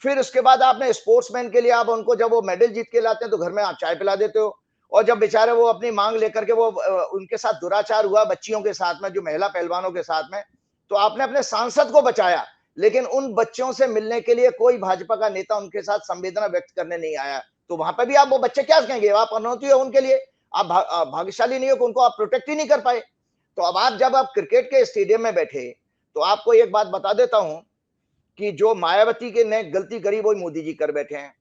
फिर उसके बाद आपने स्पोर्ट्समैन के लिए, आप उनको जब वो मेडल जीत के लाते हैं तो घर में आप चाय पिला देते हो, और जब बेचारे वो अपनी मांग लेकर के वो उनके साथ दुराचार हुआ बच्चियों के साथ में, जो महिला पहलवानों के साथ में, तो आपने अपने सांसद को बचाया, लेकिन उन बच्चों से मिलने के लिए कोई भाजपा का नेता उनके साथ संवेदना व्यक्त करने नहीं आया। तो वहां पर भी आप वो बच्चे क्या कहेंगे, आप पनौती हो उनके लिए, आप भाग्यशाली नहीं हो कि उनको आप प्रोटेक्ट ही नहीं कर पाए। तो अब आप जब आप क्रिकेट के स्टेडियम में बैठे, तो आपको एक बात बता देता हूं कि जो मायावती के ने गलती करी, वो मोदी जी कर बैठे हैं।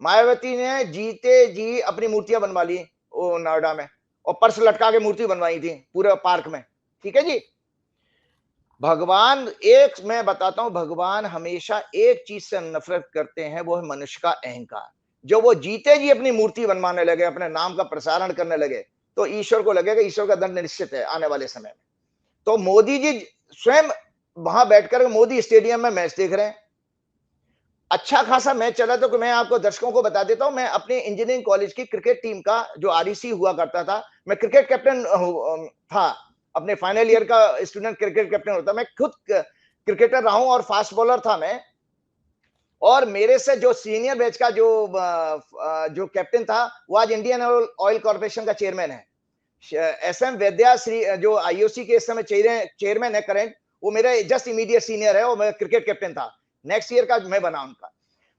मायावती ने जीते जी अपनी मूर्तियां बनवा ली वो नोएडा में, और पर्स लटका के मूर्ति बनवाई थी पूरे पार्क में। ठीक है जी। भगवान, एक मैं बताता हूं, भगवान हमेशा एक चीज से नफरत करते हैं, वो है मनुष्य का अहंकार। जो वो जीते जी अपनी मूर्ति बनवाने लगे, अपने नाम का प्रसारण करने लगे, तो ईश्वर को लगेगा ईश्वर का दंड निश्चित है आने वाले समय में। तो मोदी जी स्वयं वहां बैठकर मोदी स्टेडियम में मैच देख रहे हैं। अच्छा खासा मैच चला, तो मैं आपको दर्शकों को बता देता हूं, मैं अपने इंजीनियरिंग कॉलेज की क्रिकेट टीम का जो आरईसी हुआ करता था, मैं क्रिकेट कैप्टन था, अपने फाइनल ईयर का स्टूडेंट क्रिकेट कैप्टन होता, मैं खुद क्रिकेटर रहा हूं और फास्ट बॉलर था मैं। और मेरे से जो सीनियर बैच का जो कैप्टन था, वो आज इंडियन ऑयल कॉर्पोरेशन का चेयरमैन है, एसएम वैद्या श्री, जो आईओसी के इस समय चेयरमैन है करंट, वो मेरा जस्ट इमीडिएट सीनियर है, और मैं क्रिकेट कैप्टन था, नेक्स्ट ईयर का मैं बना उनका।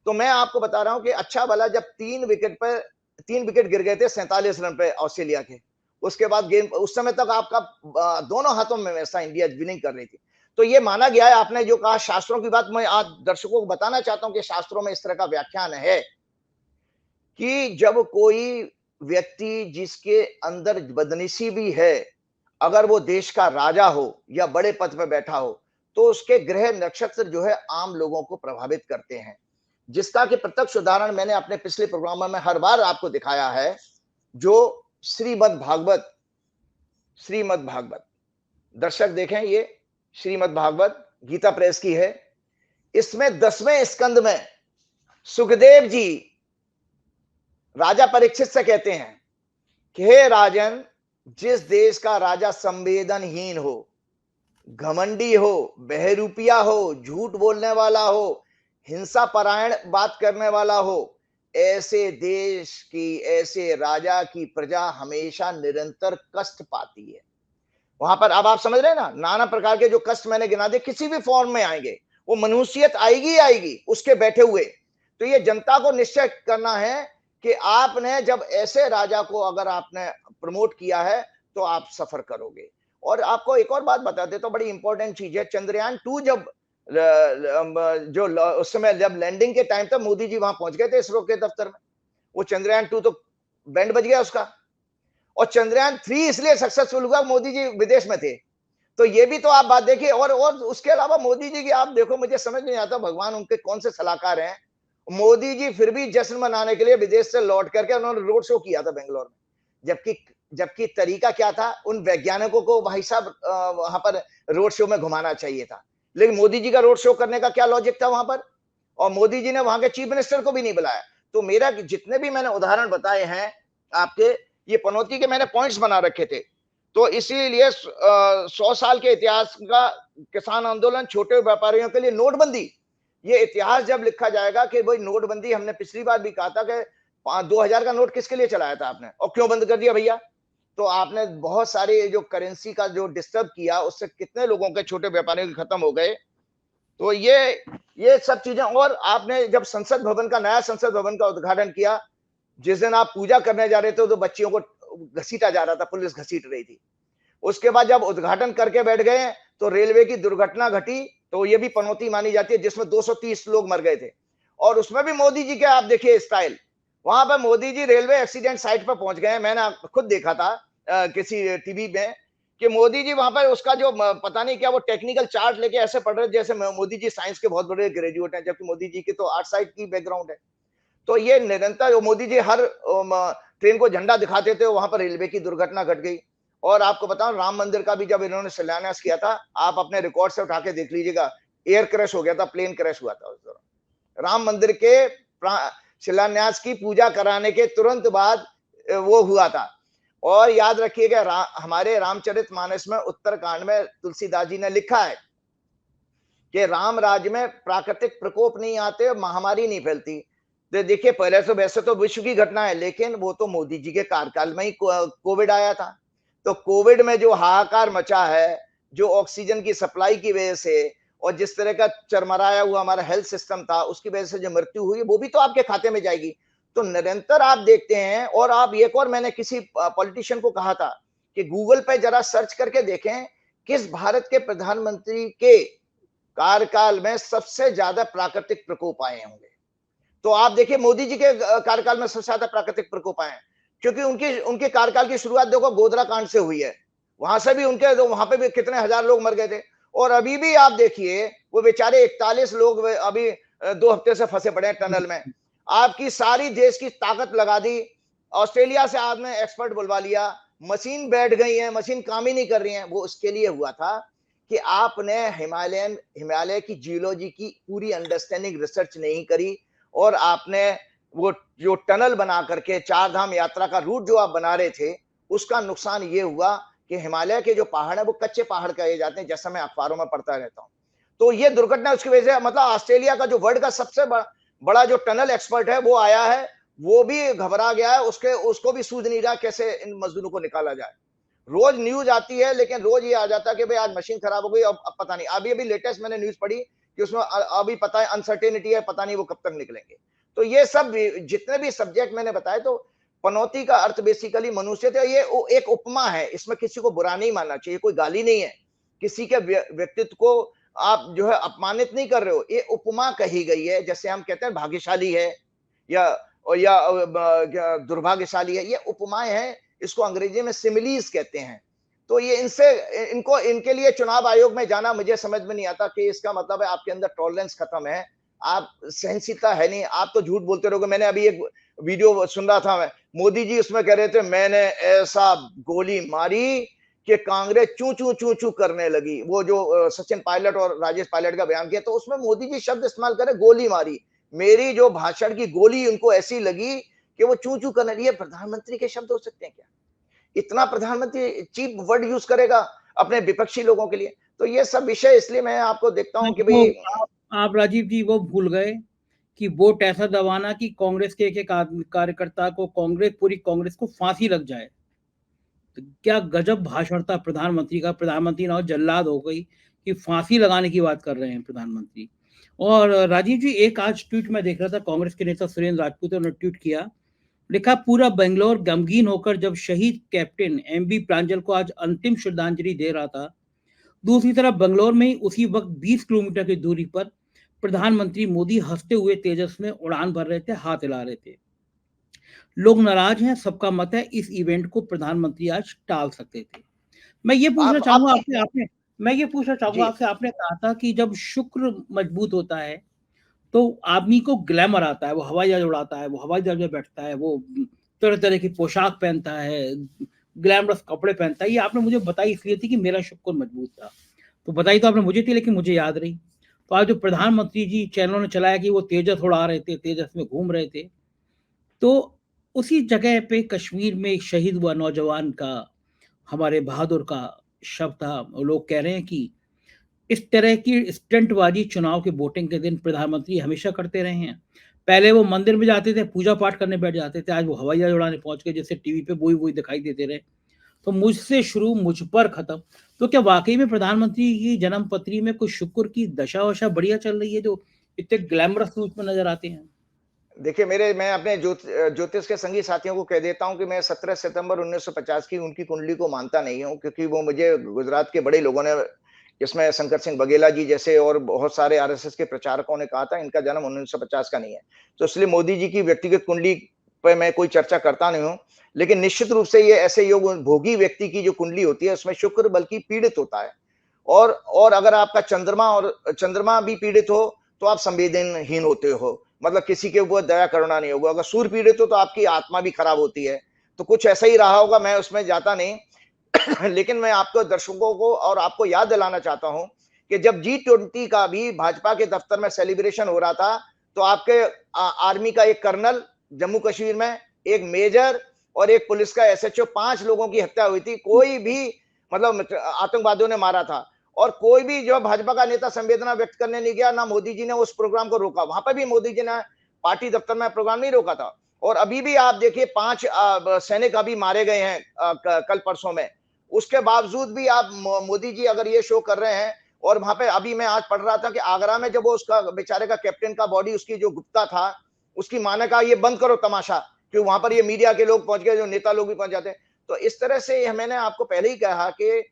तो मैं आपको बता रहा हूं कि अच्छा भला जब 3 विकेट गिर गए थे 47 रन पे ऑस्ट्रेलिया के, उसके बाद गेम, उस समय तक आपका दोनों हाथों में ऐसा इंडिया विनिंग कर रही थी। तो ये माना गया है, आपने जो कहा शास्त्रों की बात, मैं आज दर्शकों को बताना चाहता हूं कि शास्त्रों में इस तरह का व्याख्यान है कि जब कोई व्यक्ति जिसके अंदर बदनिशी भी है, अगर वो देश का राजा हो या बड़े पद पर बैठा हो, तो उसके ग्रह नक्षत्र जो है आम लोगों को प्रभावित करते हैं, जिसका कि प्रत्यक्ष उदाहरण मैंने अपने पिछले प्रोग्राम में हर बार आपको दिखाया है। जो श्रीमद् भागवत दर्शक देखें, ये श्रीमद् भागवत गीता प्रेस की है। इसमें 10वें स्कंद में सुखदेव जी राजा परीक्षित से कहते हैं कि हे राजन, जिस देश का राजा संवेदनहीन हो, घमंडी हो, बहरूपिया हो, झूठ बोलने वाला हो, हिंसा परायण बात करने वाला हो, ऐसे देश की, ऐसे राजा की प्रजा हमेशा निरंतर कष्ट पाती है। वहां पर अब आप समझ रहे हैं ना, नाना प्रकार के जो कष्ट मैंने गिना दिए, किसी भी फॉर्म में आएंगे, वो मनुष्यत आएगी आएगी उसके बैठे हुए। तो ये जनता को निश्चय करना है कि आपने जब ऐसे राजा को अगर आपने प्रमोट किया है, तो आप सफर करोगे। और आपको एक और बात बता देता हूं, बड़ी इंपॉर्टेंट चीज है, चंद्रयान 2 जब जो उस समय जब लैंडिंग के टाइम तक मोदी जी वहां पहुंच गए थे इसरो के दफ्तर में, वो चंद्रयान 2 तो बैंड बज गया उसका। और चंद्रयान 3 इसलिए सक्सेसफुल हुआ, मोदी जी विदेश में थे। तो ये भी तो आप बात देखिए। और उसके अलावा मोदी जी की आप देखो, मुझे समझ नहीं आता भगवान उनके कौन से सलाहकार हैं। मोदी जी फिर भी जश्न मनाने के लिए विदेश से लौट करके उन्होंने रोड शो किया था बेंगलोर में, जबकि तरीका क्या था, उन वैज्ञानिकों को भाई साहब वहां पर रोड शो में घुमाना चाहिए था, लेकिन मोदी जी का रोड शो करने का क्या लॉजिक था वहां पर। और मोदी जी ने वहां के चीफ मिनिस्टर को भी नहीं बुलाया। तो मेरा जितने भी मैंने उदाहरण बताए हैं आपके, ये पनौती के मैंने पॉइंट्स बना रखे थे। तो इसीलिए 100 साल के इतिहास का किसान आंदोलन, छोटे व्यापारियों के लिए नोटबंदी, ये इतिहास जब लिखा जाएगा कि भाई नोटबंदी, हमने पिछली बार भी कहा था कि 2000 का नोट किसके लिए चलाया था आपने और क्यों बंद कर दिया भैया। तो आपने बहुत सारे जो करेंसी का जो डिस्टर्ब किया, उससे कितने लोगों के छोटे व्यापारियों के खत्म हो गए। तो ये सब चीजें। और आपने जब नया संसद भवन का उद्घाटन किया, जिस दिन आप पूजा करने जा रहे थे, तो बच्चियों को घसीटा जा रहा था, पुलिस घसीट रही थी। उसके बाद जब उद्घाटन करके बैठ गए, तो रेलवे की दुर्घटना घटी, तो ये भी पनौती मानी जाती है, जिसमें 230 लोग मर गए थे। और उसमें भी मोदी जी के आप देखिए स्टाइल, वहां पर Modi ji railway accident site पर पहुंच गए। मैंने खुद देखा था किसी टीवी में कि मोदी जी वहां पर उसका जो पता नहीं क्या वो टेक्निकल चार्ट लेके ऐसे पढ़ रहे जैसे मोदी जी साइंस के बहुत बड़े ग्रेजुएट हैं, जबकि मोदी जी की तो आर्ट साइड की बैकग्राउंड है। तो ये निरंतर मोदी जी हर ट्रेन को झंडा दिखाते थे, वहां पर रेलवे की दुर्घटना घट गई। और आपको बताऊं, राम मंदिर का भी जब इन्होंने शिलान्यास किया था, आप अपने रिकॉर्ड से उठा के देख लीजिएगा, एयर क्रैश हो गया था, प्लेन क्रैश हुआ था उस दौरान। राम मंदिर के शिलान्यास की पूजा कराने के तुरंत बाद वो हुआ था। और याद रखिएगा, हमारे रामचरितमानस में उत्तरकांड में तुलसीदास जी ने लिखा है कि राम राज्य में प्राकृतिक प्रकोप नहीं आते, महामारी नहीं फैलती। तो देखिए, पहले तो वैसे तो विश्व की घटना है, लेकिन वो तो मोदी जी के कार्यकाल में ही कोविड आया था। तो कोविड में जो हाहाकार मचा है, जो ऑक्सीजन की सप्लाई की वजह से और जिस तरह का चरमराया हुआ हमारा हेल्थ सिस्टम था, उसकी वजह से जो मृत्यु हुई, वो भी तो आपके खाते में जाएगी। तो निरंतर आप देखते हैं। और आप एक और, मैंने किसी पॉलिटिशियन को कहा था कि गूगल पे जरा सर्च करके देखें किस भारत के प्रधानमंत्री के कार्यकाल में सबसे ज्यादा प्राकृतिक प्रकोप आए होंगे। तो आप देखिए, मोदी जी के कार्यकाल में सबसे ज्यादा प्राकृतिक प्रकोप आए हैं, क्योंकि उनके कार्यकाल की शुरुआत देखो गोधरा कांड से हुई है। वहां से भी वहां पे भी कितने हजार लोग मर गए थे। और अभी भी आप देखिए, वो बेचारे 41 लोग अभी 2 हफ्ते से फंसे पड़े हैं टनल में। आपकी सारी देश की ताकत लगा दी, ऑस्ट्रेलिया से आपने एक्सपर्ट बुलवा लिया, मशीन बैठ गई है, मशीन काम ही नहीं कर रही है। वो उसके लिए हुआ था कि आपने हिमालय की जियोलॉजी की पूरी अंडरस्टैंडिंग, रिसर्च नहीं करी। और आपने वो जो टनल बना करके 4 धाम यात्रा का रूट जो आप बना रहे थे, उसका नुकसान ये हुआ कि हिमालय के जो पहाड़ है वो कच्चे पहाड़ कहे जाते हैं, जैसा मैं अखबारों में पढ़ता रहता हूँ। तो ये दुर्घटना उसकी वजह से, मतलब ऑस्ट्रेलिया का जो वर्ल्ड का सबसे बड़ा जो टनल एक्सपर्ट है वो आया है, वो भी घबरा गया है। उसको भी सूझ नहीं रहा कैसे इन मजदूरों को निकाला जाए। रोज न्यूज आती है, लेकिन रोज ये आ जाता है कि भाई आज मशीन खराब हो गई, अब पता नहीं। अभी लेटेस्ट मैंने न्यूज पढ़ी कि उसमें अभी पता है अनसर्टेनिटी है, पता नहीं वो कब तक निकलेंगे। तो ये सब जितने भी सब्जेक्ट मैंने बताए, तो पनौती का अर्थ बेसिकली मनुष्य थे। ये एक उपमा है, इसमें किसी को बुरा नहीं मानना चाहिए, कोई गाली नहीं है, किसी के व्यक्तित्व को आप जो है अपमानित नहीं कर रहे हो। ये उपमा कही गई है, जैसे हम कहते हैं भाग्यशाली है या दुर्भाग्यशाली है, ये उपमाएं हैं। इसको अंग्रेजी में सिमिलीज कहते हैं। तो ये इनके लिए चुनाव आयोग में जाना मुझे समझ में नहीं आता कि इसका मतलब है आपके अंदर टॉलरेंस खत्म है, आप सहनशीलता है नहीं, आप तो झूठ बोलते रहोगे। मैंने अभी एक वीडियो सुन रहा था, मोदी जी उसमें कह रहे थे मैंने ऐसा गोली मारी कि कांग्रेस चू चू चू चू करने लगी। वो जो सचिन पायलट और राजेश पायलट का बयान किया, तो उसमें मोदी जी शब्द इस्तेमाल करे, गोली मारी। मेरी जो भाषण की गोली उनको ऐसी लगी कि वो चू चू करने लगी। प्रधानमंत्री के शब्द हो सकते हैं क्या? इतना प्रधानमंत्री चीप वर्ड यूज करेगा अपने विपक्षी लोगों के लिए? तो ये सब विषय, इसलिए मैं आपको देखता हूं कि भाई आप राजीव जी वो भूल गए कि वोट ऐसा दबाना कि कांग्रेस के एक कार्यकर्ता को पूरी कांग्रेस को फांसी लग जाए। तो क्या गजब भाषण था प्रधानमंत्री का। प्रधानमंत्री ना जल्लाद हो गई कि फांसी लगाने की बात कर रहे हैं प्रधानमंत्री। और राजीव जी, एक आज ट्वीट में देख रहा था, कांग्रेस के नेता सुरेंद्र राजपूत ने ट्वीट किया, लिखा, पूरा बेंगलोर गमगीन होकर जब शहीद कैप्टन एमबी प्रांजल को आज अंतिम श्रद्धांजलि दे रहा था, दूसरी तरफ बंगलोर में ही उसी वक्त 20 किलोमीटर की दूरी पर प्रधानमंत्री मोदी हंसते हुए तेजस में उड़ान भर रहे थे, हाथ हिला रहे थे। लोग नाराज हैं, सबका मत है इस इवेंट को प्रधानमंत्री आज टाल सकते थे। मैं ये पूछना चाहूंगा आपसे, आपने कहा था कि जब शुक्र मजबूत होता है तो आदमी को ग्लैमर आता है, वो हवाई जहाज उड़ाता है, वो हवाई जहाज में बैठता है, वो तरह तरह की पोशाक पहनता है, ग्लैमरस कपड़े पहनता है। ये आपने मुझे बताई इसलिए थी कि मेरा शुक्र मजबूत था। तो बताई तो आपने मुझे थी, लेकिन मुझे याद रही। तो आज जो प्रधानमंत्री जी चैनलों ने चलाया कि वो तेजस उड़ा रहे थे, तेजस में घूम रहे थे, तो उसी जगह पे कश्मीर में एक शहीद हुआ नौजवान का, हमारे बहादुर का शव था। लोग कह रहे हैं कि इस तरह की स्टंटबाजी चुनाव के वोटिंग के दिन प्रधानमंत्री हमेशा करते रहे हैं। पहले वो मंदिर में जाते थे, पूजा पाठ करने बैठ जाते थे, आज वो हवाई जहाज उड़ाने पहुंच गए, जैसे टीवी पे वही दिखाई देते रहे। तो मुझसे शुरू, मुझ पर खत्म। तो क्या वाकई में प्रधानमंत्री की जन्म पत्री में कुछ शुक्र की दशा वशा बढ़िया चल रही है, जो इतने ग्लैमरस रूप में नजर आते हैं? देखिए, मैं अपने ज्योतिष के संगी साथियों को कह देता हूं कि मैं 17 सितंबर 1950 की उनकी कुंडली को मानता नहीं हूं, क्योंकि वो मुझे गुजरात के बड़े लोगों ने, जिसमें शंकर सिंह बघेला जी जैसे और बहुत सारे आरएसएस के प्रचारकों ने कहा था इनका जन्म 1950 का नहीं है। तो इसलिए मोदी जी की व्यक्तिगत कुंडली पर मैं कोई चर्चा करता नहीं हूं। लेकिन निश्चित रूप से ये ऐसे योग भोगी व्यक्ति की जो कुंडली होती है, उसमें शुक्र बल्कि पीड़ित होता है। और अगर आपका चंद्रमा भी पीड़ित हो तो आप संवेदनहीन होते हो। मतलब किसी के ऊपर दया करुणा नहीं होगा। अगर सूर पीड़ित हो तो आपकी आत्मा भी खराब होती है। तो कुछ ऐसा ही रहा होगा, मैं उसमें जाता नहीं। लेकिन मैं आपको दर्शकों को और आपको याद दिलाना चाहता हूं कि जब G20 का भी भाजपा के दफ्तर में सेलिब्रेशन हो रहा था, तो आपके आर्मी का एक कर्नल जम्मू कश्मीर में, एक मेजर और एक पुलिस का SHO, 5 लोगों की हत्या हुई थी। कोई भी मतलब आतंकवादियों ने मारा था, और कोई भी जो भाजपा का नेता संवेदना व्यक्त करने नहीं गया। ना मोदी जी ने उस प्रोग्राम को रोका, वहां पर भी मोदी जी ने पार्टी दफ्तर में प्रोग्राम नहीं रोका था। और अभी भी आप देखिए 5 सैनिक अभी मारे गए हैं कल परसों में। उसके बावजूद भी आप मोदी जी अगर ये शो कर रहे हैं, और वहां पे अभी मैं आज पढ़ रहा था कि आगरा में जब वो उसका बेचारे का कैप्टन का बॉडी, उसकी जो गुप्ता था, उसकी मां ने कहा ये बंद करो तमाशा, कि वहां पर ये मीडिया के लोग पहुंच गए, जो नेता लोग भी पहुंच जाते हैं। तो इस तरह से मैंने आपको पहले ही कहा कि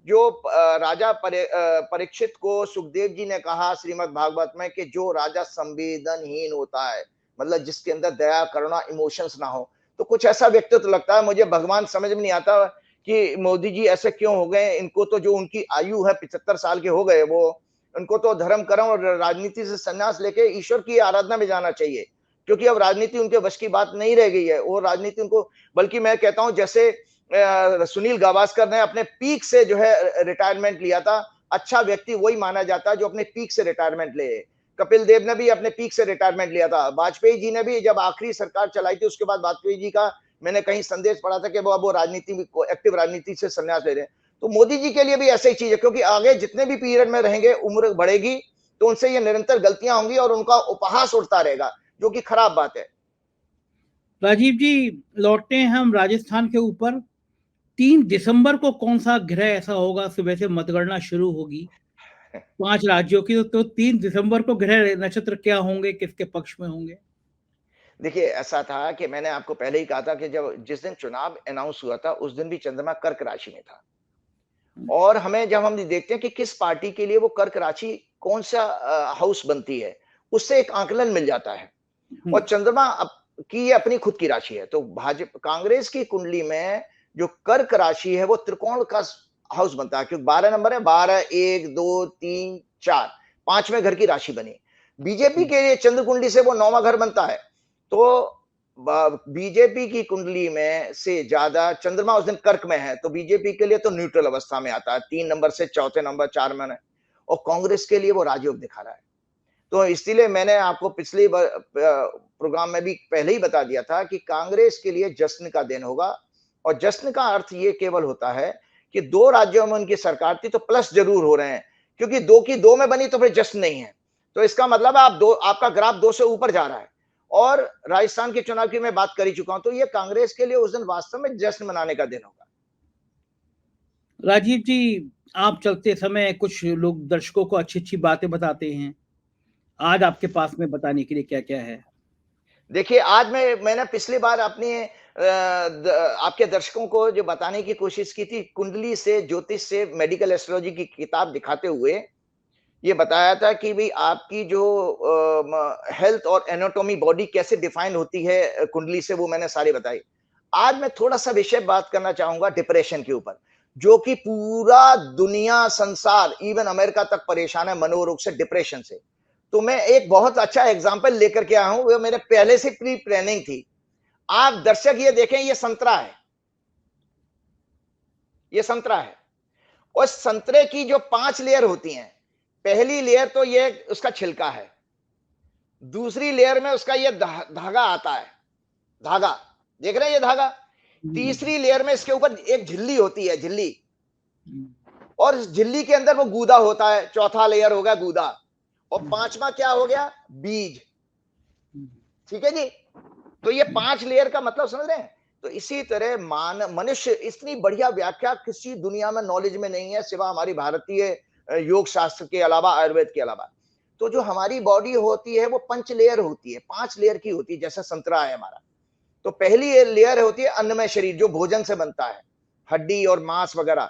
जो राजा परीक्षित को सुखदेव जी ने कहा श्रीमद् भागवत में कि जो राजा संवेदनहीन होता है, मतलब जिसके अंदर दया करुणा इमोशंस ना हो, तो कुछ ऐसा व्यक्तित्व लगता है मुझे। भगवान समझ में नहीं आता कि मोदी जी ऐसे क्यों हो गए। इनको तो जो उनकी आयु है 75 साल के हो गए, वो उनको तो धर्म कर्म और राजनीति से संन्यास लेके ईश्वर की आराधना में जाना चाहिए, क्योंकि अब राजनीति उनके वश की बात नहीं रह गई है। वो राजनीति उनको, बल्कि मैं कहता हूं जैसे सुनील गावस्कर ने अपने पीक से जो है रिटायरमेंट लिया था, अच्छा व्यक्ति वही माना जाता है जो अपने पीक से रिटायरमेंट ले। कपिल देव ने भी अपने पीक से रिटायरमेंट लिया था। वाजपेयी जी ने भी जब आखिरी सरकार चलाई थी, उसके बाद वाजपेयी जी का मैंने कहीं संदेश पढ़ा था कि वो राजनीति में एक्टिव राजनीति से संन्यास ले रहे हैं। तो मोदी जी के लिए भी ऐसा ही चीज है, क्योंकि आगे जितने भी पीरियड में रहेंगे, उम्र बढ़ेगी, तो उनसे ये निरंतर गलतियां होंगी और उनका उपहास उड़ता रहेगा, जो कि खराब बात है। राजीव जी, लौटते हैं हम राजस्थान के ऊपर। 3 दिसंबर को कौन सा ग्रह ऐसा होगा, सुबह से मतगणना शुरू होगी 5 राज्यों की, तो 3 दिसंबर को ग्रह नक्षत्र क्या होंगे, किसके पक्ष में होंगे? देखिए, ऐसा था कि मैंने आपको पहले ही कहा था कि जब जिस दिन चुनाव अनाउंस हुआ था, उस दिन भी चंद्रमा कर्क राशि में था। और जब हम देखते हैं कि किस पार्टी के लिए वो कर्क राशि कौन सा हाउस बनती है, उससे एक आकलन मिल जाता है। और चंद्रमा की ये अपनी खुद की राशि है। तो भाजपा कांग्रेस की कुंडली में जो कर्क राशि है, वो त्रिकोण का हाउस बनता है, क्योंकि 12 नंबर है, 12, 1, 2, 3, 4, 5वें घर की राशि बनी। बीजेपी के लिए चंद्र कुंडली से वो 9वां घर बनता है। तो बीजेपी की कुंडली में से ज्यादा चंद्रमा उस दिन कर्क में है, तो बीजेपी के लिए तो न्यूट्रल अवस्था में आता है, 3 नंबर से चौथे नंबर 4 में है। और कांग्रेस के लिए वो राजयोग दिखा रहा है। तो इसलिए मैंने आपको पिछले प्रोग्राम में भी पहले ही बता दिया था कि कांग्रेस के लिए जश्न का दिन होगा। और जश्न का अर्थ ये केवल होता है कि 2 राज्यों में उनकी सरकार थी, तो प्लस जरूर हो रहे हैं, क्योंकि 2 की 2 में बनी तो फिर जश्न नहीं है। तो इसका मतलब है आपका ग्राफ 2 से ऊपर जा रहा है। और राजस्थान के चुनाव की मैं बात कर ही चुका हूं, तो ये कांग्रेस के लिए उस दिन वास्तव में जश्न मनाने का दिन होगा। राजीव जी, आप चलते समय कुछ लोग दर्शकों को अच्छी-अच्छी बातें बताते हैं। आज आपके पास में बताने के लिए क्या-क्या है? देखिए, आज मैंने पिछली बार अपने आपके दर्शकों को जो बताने की कोशिश की थी, कुंडली से, ज्योतिष से, मेडिकल एस्ट्रोलॉजी की किताब दिखाते हुए ये बताया था कि भाई आपकी जो हेल्थ और एनाटॉमी बॉडी कैसे डिफाइन होती है कुंडली से, वो मैंने सारी बताई। आज मैं थोड़ा सा विषय बात करना चाहूंगा डिप्रेशन के ऊपर, जो कि पूरा दुनिया, संसार, इवन अमेरिका तक परेशान है मनोरोग से, डिप्रेशन से। तो मैं एक बहुत अच्छा एग्जाम्पल लेकर के आया हूं, वो मेरे पहले से प्री प्लानिंग थी। आप दर्शक ये देखें, ये संतरा है, ये संतरा है। और संतरे की जो 5 लेयर होती हैं, पहली लेयर तो ये उसका छिलका है, दूसरी लेयर में उसका ये धागा आता है, धागा देख रहे हैं, ये धागा। तीसरी लेयर में इसके ऊपर एक झिल्ली होती है, झिल्ली, और इस झिल्ली के अंदर वो गूदा होता है, चौथा लेयर हो गया गूदा। और 5वां क्या हो गया, बीज। ठीक है जी। तो ये 5 लेयर का मतलब समझ रहे हैं। तो इसी तरह मनुष्य, इतनी बढ़िया व्याख्या किसी दुनिया में नॉलेज में नहीं है, सिवा हमारी भारतीय योग शास्त्र के अलावा, आयुर्वेद के अलावा। तो जो हमारी बॉडी होती है वो 5 लेयर होती है, 5 लेयर की होती है, जैसा संतरा है हमारा। तो पहली लेयर होती है अन्नमय शरीर, जो भोजन से बनता है, हड्डी और मांस वगैरह।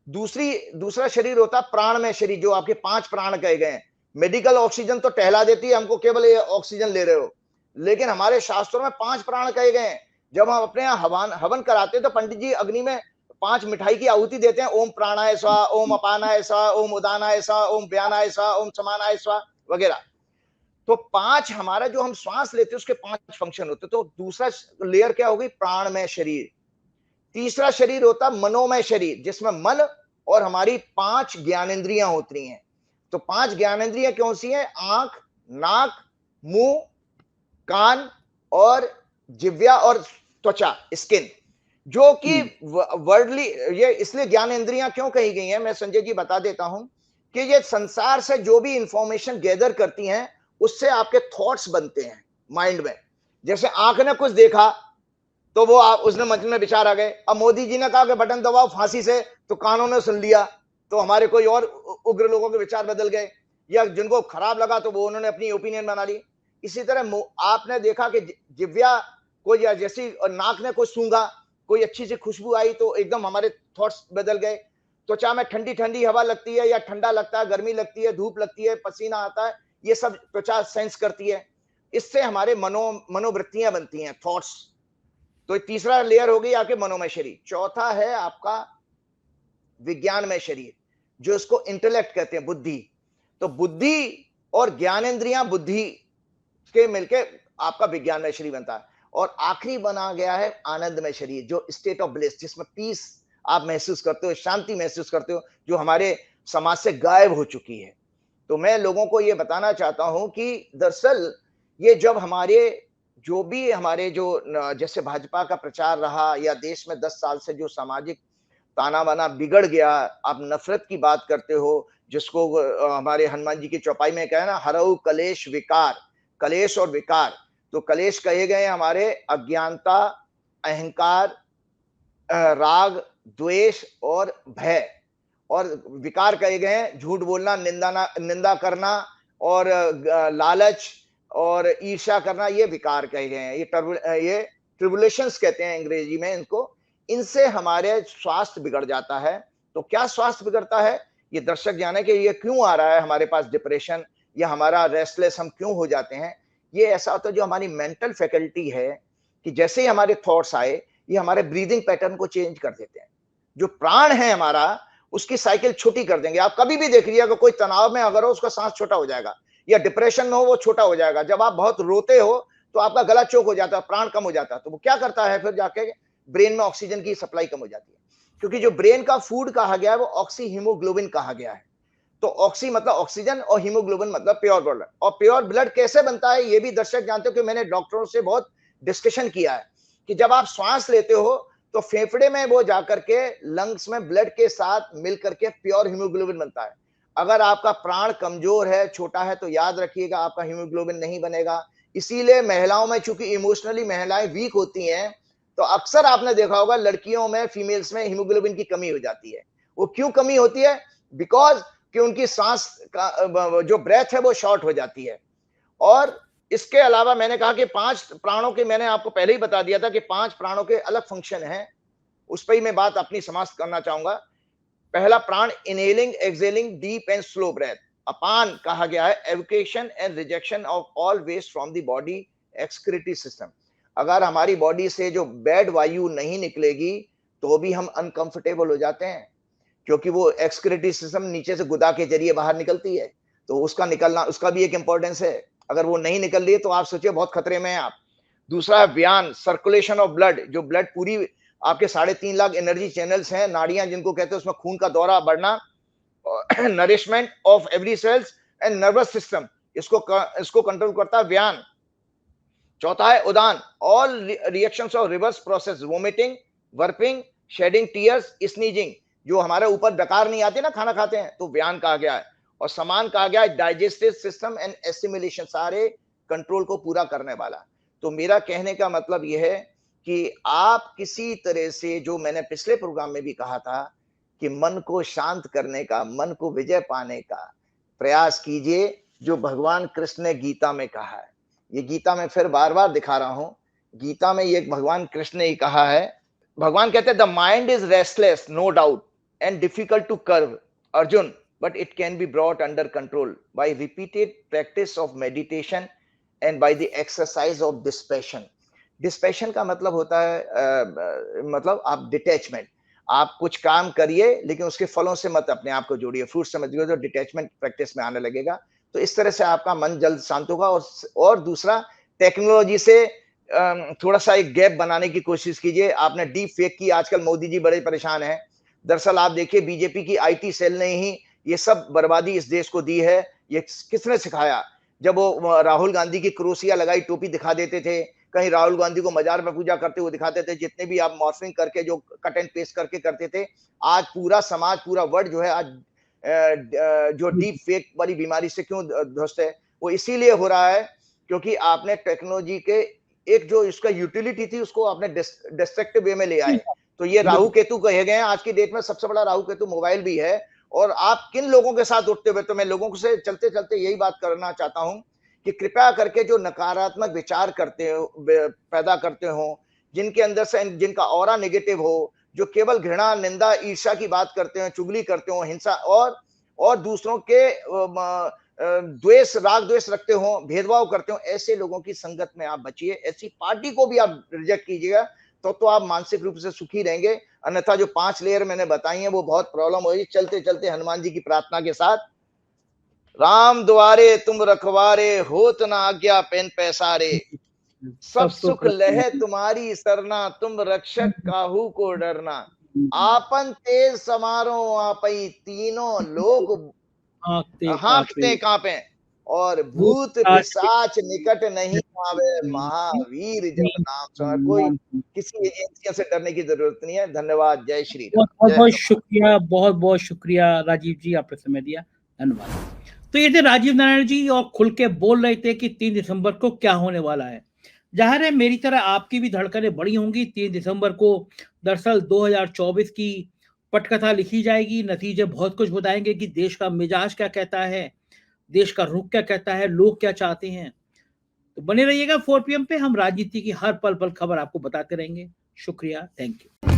दूसरा शरीर होता है प्राणमय शरीर, जो आपके 5 प्राण कहे गए हैं। मेडिकल ऑक्सीजन तो टहला देती है हमको, केवल ये ऑक्सीजन ले रहे हो, लेकिन हमारे शास्त्रों में 5 प्राण कहे गए हैं। जब हम अपने यहाँ हवन कराते हैं, तो पंडित जी अग्नि में 5 मिठाई की आहुति देते हैं, ओम प्राणाय स्वाहा, ओम अपानाय स्वाहा, ओम उदानाय स्वाहा, ओम व्यानाय स्वाहा, ओम समानाय स्वाहा वगैरह। तो 5 हमारा जो हम श्वास लेते हैं उसके 5 फंक्शन होते हैं। तो दूसरा लेयर क्या होगी? प्राणमय शरीर। तीसरा शरीर होता मनोमय शरीर, जिसमें मन और हमारी 5 ज्ञानेंद्रियां होती हैं। तो 5 ज्ञानेंद्रियां कौन सी हैं? आंख, नाक, मुंह, कान और जिह्वा और त्वचा, स्किन, जो कि वर्ल्डली, ये इसलिए ज्ञानेंद्रियां क्यों कही गई हैं, मैं संजय जी बता देता हूं कि ये संसार से जो भी इंफॉर्मेशन गैदर करती हैं उससे आपके थॉट्स बनते हैं माइंड में। जैसे आंख ने कुछ देखा तो वो उसने मन में विचार आ गए। अब मोदी जी ने कहा कि बटन दबाओ फांसी से, तो कानों ने सुन लिया, तो हमारे कोई और उग्र लोगों के विचार बदल गए, या जिनको खराब लगा तो वो उन्होंने अपनी ओपिनियन बना ली। इसी तरह आपने देखा कि जिव्या को, या जैसी नाक ने कुछ सूंघा, कोई अच्छी सी खुशबू आई तो एकदम हमारे थॉट्स बदल गए। त्वचा में ठंडी ठंडी हवा लगती है या ठंडा लगता है, गर्मी लगती है, धूप लगती है, पसीना आता है, ये सब त्वचा सेंस करती है। इससे हमारे मनोवृत्तियां बनती हैं, थॉट्स। तो तीसरा लेयर हो गई आपके मनोमय शरीर। चौथा है आपका विज्ञानमय शरीर, जो इसको इंटेलेक्ट कहते हैं, बुद्धि। तो बुद्धि और ज्ञानेंद्रियां, बुद्धि के मिलके आपका विज्ञानमय शरीर बनता है। और आखिरी बना गया है आनंदमय शरीर, जो स्टेट ऑफ ब्लिस, जिसमें पीस आप महसूस करते हो, शांति महसूस करते हो, जो हमारे समाज से गायब हो चुकी है। तो मैं लोगों को यह बताना चाहता हूं कि दरअसल ये जब हमारे जो भी हमारे जो जैसे भाजपा का प्रचार रहा, या देश में 10 साल से जो सामाजिक ताना बाना बिगड़ गया, आप नफरत की बात करते हो, जिसको हमारे हनुमान जी की चौपाई में कहा ना, हरऊ कलेश विकार, कलेश और विकार। तो कलेश कहे गए हमारे अज्ञानता, अहंकार, राग, द्वेष और भय। और विकार कहे गए हैं झूठ बोलना, निंदा करना, और लालच और ईर्ष्या करना, ये विकार कहे गए हैं। ये ट्रिबुलेशंस कहते हैं अंग्रेजी में इनको। इनसे हमारे स्वास्थ्य बिगड़ जाता है। तो क्या स्वास्थ्य बिगड़ता है, ये दर्शक जाने कि ये क्यों आ रहा है हमारे पास डिप्रेशन, या हमारा रेस्टलेस हम क्यों हो जाते हैं। ये ऐसा होता है, जो हमारी मेंटल फैकल्टी है, कि जैसे ही हमारे थॉट्स आए, ये हमारे ब्रीदिंग पैटर्न को चेंज कर देते हैं। जो प्राण है हमारा, उसकी साइकिल छोटी कर देंगे। आप कभी भी देख लीजिएगा, कोई तनाव में अगर हो, उसका सांस छोटा हो जाएगा, या डिप्रेशन में हो, वो छोटा हो जाएगा। जब आप बहुत रोते हो तो आपका गला चोक हो जाता है, प्राण कम हो जाता है। तो वो क्या करता है, फिर जाके ब्रेन में ऑक्सीजन की सप्लाई कम हो जाती है, क्योंकि जो ब्रेन का फूड कहा गया है वो ऑक्सी हीमोग्लोबिन कहा गया है। तो ऑक्सी मतलब ऑक्सीजन, और हीमोग्लोबिन मतलब प्योर ब्लड। और प्योर ब्लड कैसे बनता है, ये भी दर्शक जानते हो कि मैंने डॉक्टरों से बहुत डिस्कशन किया है, कि जब आप श्वास लेते हो तो फेफड़े में वो जाकर के लंग्स में ब्लड के साथ मिलकर के प्योर हीमोग्लोबिन बनता है। अगर आपका प्राण कमजोर है, छोटा है, तो याद रखिएगा आपका हीमोग्लोबिन नहीं बनेगा। इसीलिए महिलाओं में, चूंकि इमोशनली महिलाएं वीक होती हैं, तो अक्सर आपने देखा होगा लड़कियों में, फीमेल्स में हीमोग्लोबिन की कमी हो जाती है। वो क्यों कमी होती है? बिकॉज कि उनकी सांस का जो ब्रेथ है वो शॉर्ट हो जाती है। और इसके अलावा मैंने कहा कि 5 प्राणों के, मैंने आपको पहले ही बता दिया था कि 5 प्राणों के अलग फंक्शन हैं, उस पर ही मैं बात अपनी समाप्त करना चाहूंगा। पहला प्राण inhaling, exhaling, deep and slow breath. अपान कहा गया है evocation and rejection of all waste from the body excretory system. अगर हमारी बॉडी से जो बैड वायु नहीं निकलेगी तो भी हम अनकंफर्टेबल हो जाते हैं, क्योंकि वो एक्सक्रीटरी सिस्टम नीचे से गुदा के जरिए बाहर निकलती है, तो उसका निकलना, उसका भी एक इंपॉर्टेंस है। अगर वो नहीं निकल रही है तो आप सोचिए बहुत खतरे में हैं आप। दूसरा है व्यान, सर्कुलेशन ऑफ ब्लड, जो ब्लड पूरी आपके 3.5 लाख एनर्जी चैनल्स हैं, नाड़ियां जिनको कहते हैं, उसमें खून का दौरा बढ़ना, nourishment of every cells and nervous system, इसको कंट्रोल करता है व्यान। चौथा है उदान, all reactions of reverse process, vomiting, burping, shedding tears, sneezing, जो हमारे ऊपर डकार नहीं आती ना खाना खाते हैं, तो व्यान कहा गया है। और समान कहा गया है डाइजेस्टिव सिस्टम एंड एसिमिलेशन, सारे कंट्रोल को पूरा करने वाला। तो मेरा कहने का मतलब यह है कि आप किसी तरह से, जो मैंने पिछले प्रोग्राम में भी कहा था, कि मन को शांत करने का, मन को विजय पाने का प्रयास कीजिए, जो भगवान कृष्ण ने गीता में कहा है। ये गीता में फिर बार बार दिखा रहा हूं, गीता में ये भगवान कृष्ण ने ही कहा है। भगवान कहते हैं the mind is restless no doubt and difficult to curve Arjun, but it can be brought under control by repeated practice of meditation and by the exercise of dispassion. Dispassion का मतलब होता है मतलब आप डिटैचमेंट, आप कुछ काम करिए लेकिन उसके फलों से मत अपने आप को जोड़िए, फ्रूट समझिए, तो डिटैचमेंट प्रैक्टिस में आने लगेगा। तो इस तरह से आपका मन जल्द शांत होगा। और दूसरा, टेक्नोलॉजी से थोड़ा सा एक गैप बनाने की कोशिश कीजिए। आपने डीप फेक की, आजकल मोदी जी बड़े परेशान हैं। दरअसल आप देखिए, बीजेपी की आईटी सेल ने ही ये सब बर्बादी इस देश को दी है। ये किसने सिखाया? जब वो राहुल गांधी की क्रोशिया लगाई टोपी दिखा देते थे, कहीं राहुल गांधी को मजार में पूजा करते हुए दिखाते थे, जितने भी आप मॉर्फिंग करके जो कट एंड पेस्ट करके करते थे, आज पूरा समाज, पूरा वर्ल्ड जो है आज जो डीप फेक वाली बीमारी से क्यों ध्वस्त है? वो इसीलिए हो रहा है क्योंकि आपने टेक्नोलॉजी के एक जो इसका यूटिलिटी थी उसको आपने डिस्ट्रक्टिव वे में ले आए। तो ये राहु केतु कहे गए हैं। आज की डेट में सबसे बड़ा राहु केतु मोबाइल भी है। और आप किन लोगों के साथ उठते हुए, तो मैं लोगों से चलते चलते यही बात करना चाहता हूं कि कृपया करके जो नकारात्मक विचार करते हो, पैदा करते हो, जिनके अंदर से, जिनका ऑरा नेगेटिव हो, जो केवल घृणा, निंदा, ईर्ष्या की बात करते हैं, चुगली करते हो, हिंसा और दूसरों के द्वेष, राग द्वेष रखते हो, भेदभाव करते हो, ऐसे लोगों की संगत में आप बचिए। ऐसी पार्टी को भी आप रिजेक्ट कीजिएगा, तो आप मानसिक रूप से सुखी रहेंगे। अन्यथा जो 5 लेयर मैंने बताई हैं वो बहुत प्रॉब्लम होगी। चलते चलते हनुमान जी की प्रार्थना के साथ, राम द्वारे तुम रखवारे, होत न आज्ञा पेन पैसारे, सब सुख लहे तुम्हारी सरना, तुम रक्षक काहू को डरना, आपन तेज समारो आपई, तीनों लोग हाँकते कांपे, और भूत पिशाच निकट नहीं आवे, महावीर जब नाम सुने। कोई किसी एजेंसियों से डरने की जरूरत नहीं है। धन्यवाद। जय श्री राम। बहुत बहुत शुक्रिया, बहुत बहुत शुक्रिया राजीव जी, आपने समय दिया। धन्यवाद। तो ये थे राजीव नारायण जी, और खुल के बोल रहे थे कि 3 दिसंबर को क्या होने वाला है। जाहिर है मेरी तरह आपकी भी धड़कनें बड़ी होंगी। 3 दिसंबर को दरअसल 2024 की पटकथा लिखी जाएगी। नतीजे बहुत कुछ बताएंगे कि देश का मिजाज क्या कहता है, देश का रुख क्या कहता है, लोग क्या चाहते हैं। तो बने रहिएगा 4 PM पे। हम राजनीति की हर पल पल खबर आपको बताते रहेंगे। शुक्रिया, थैंक यू।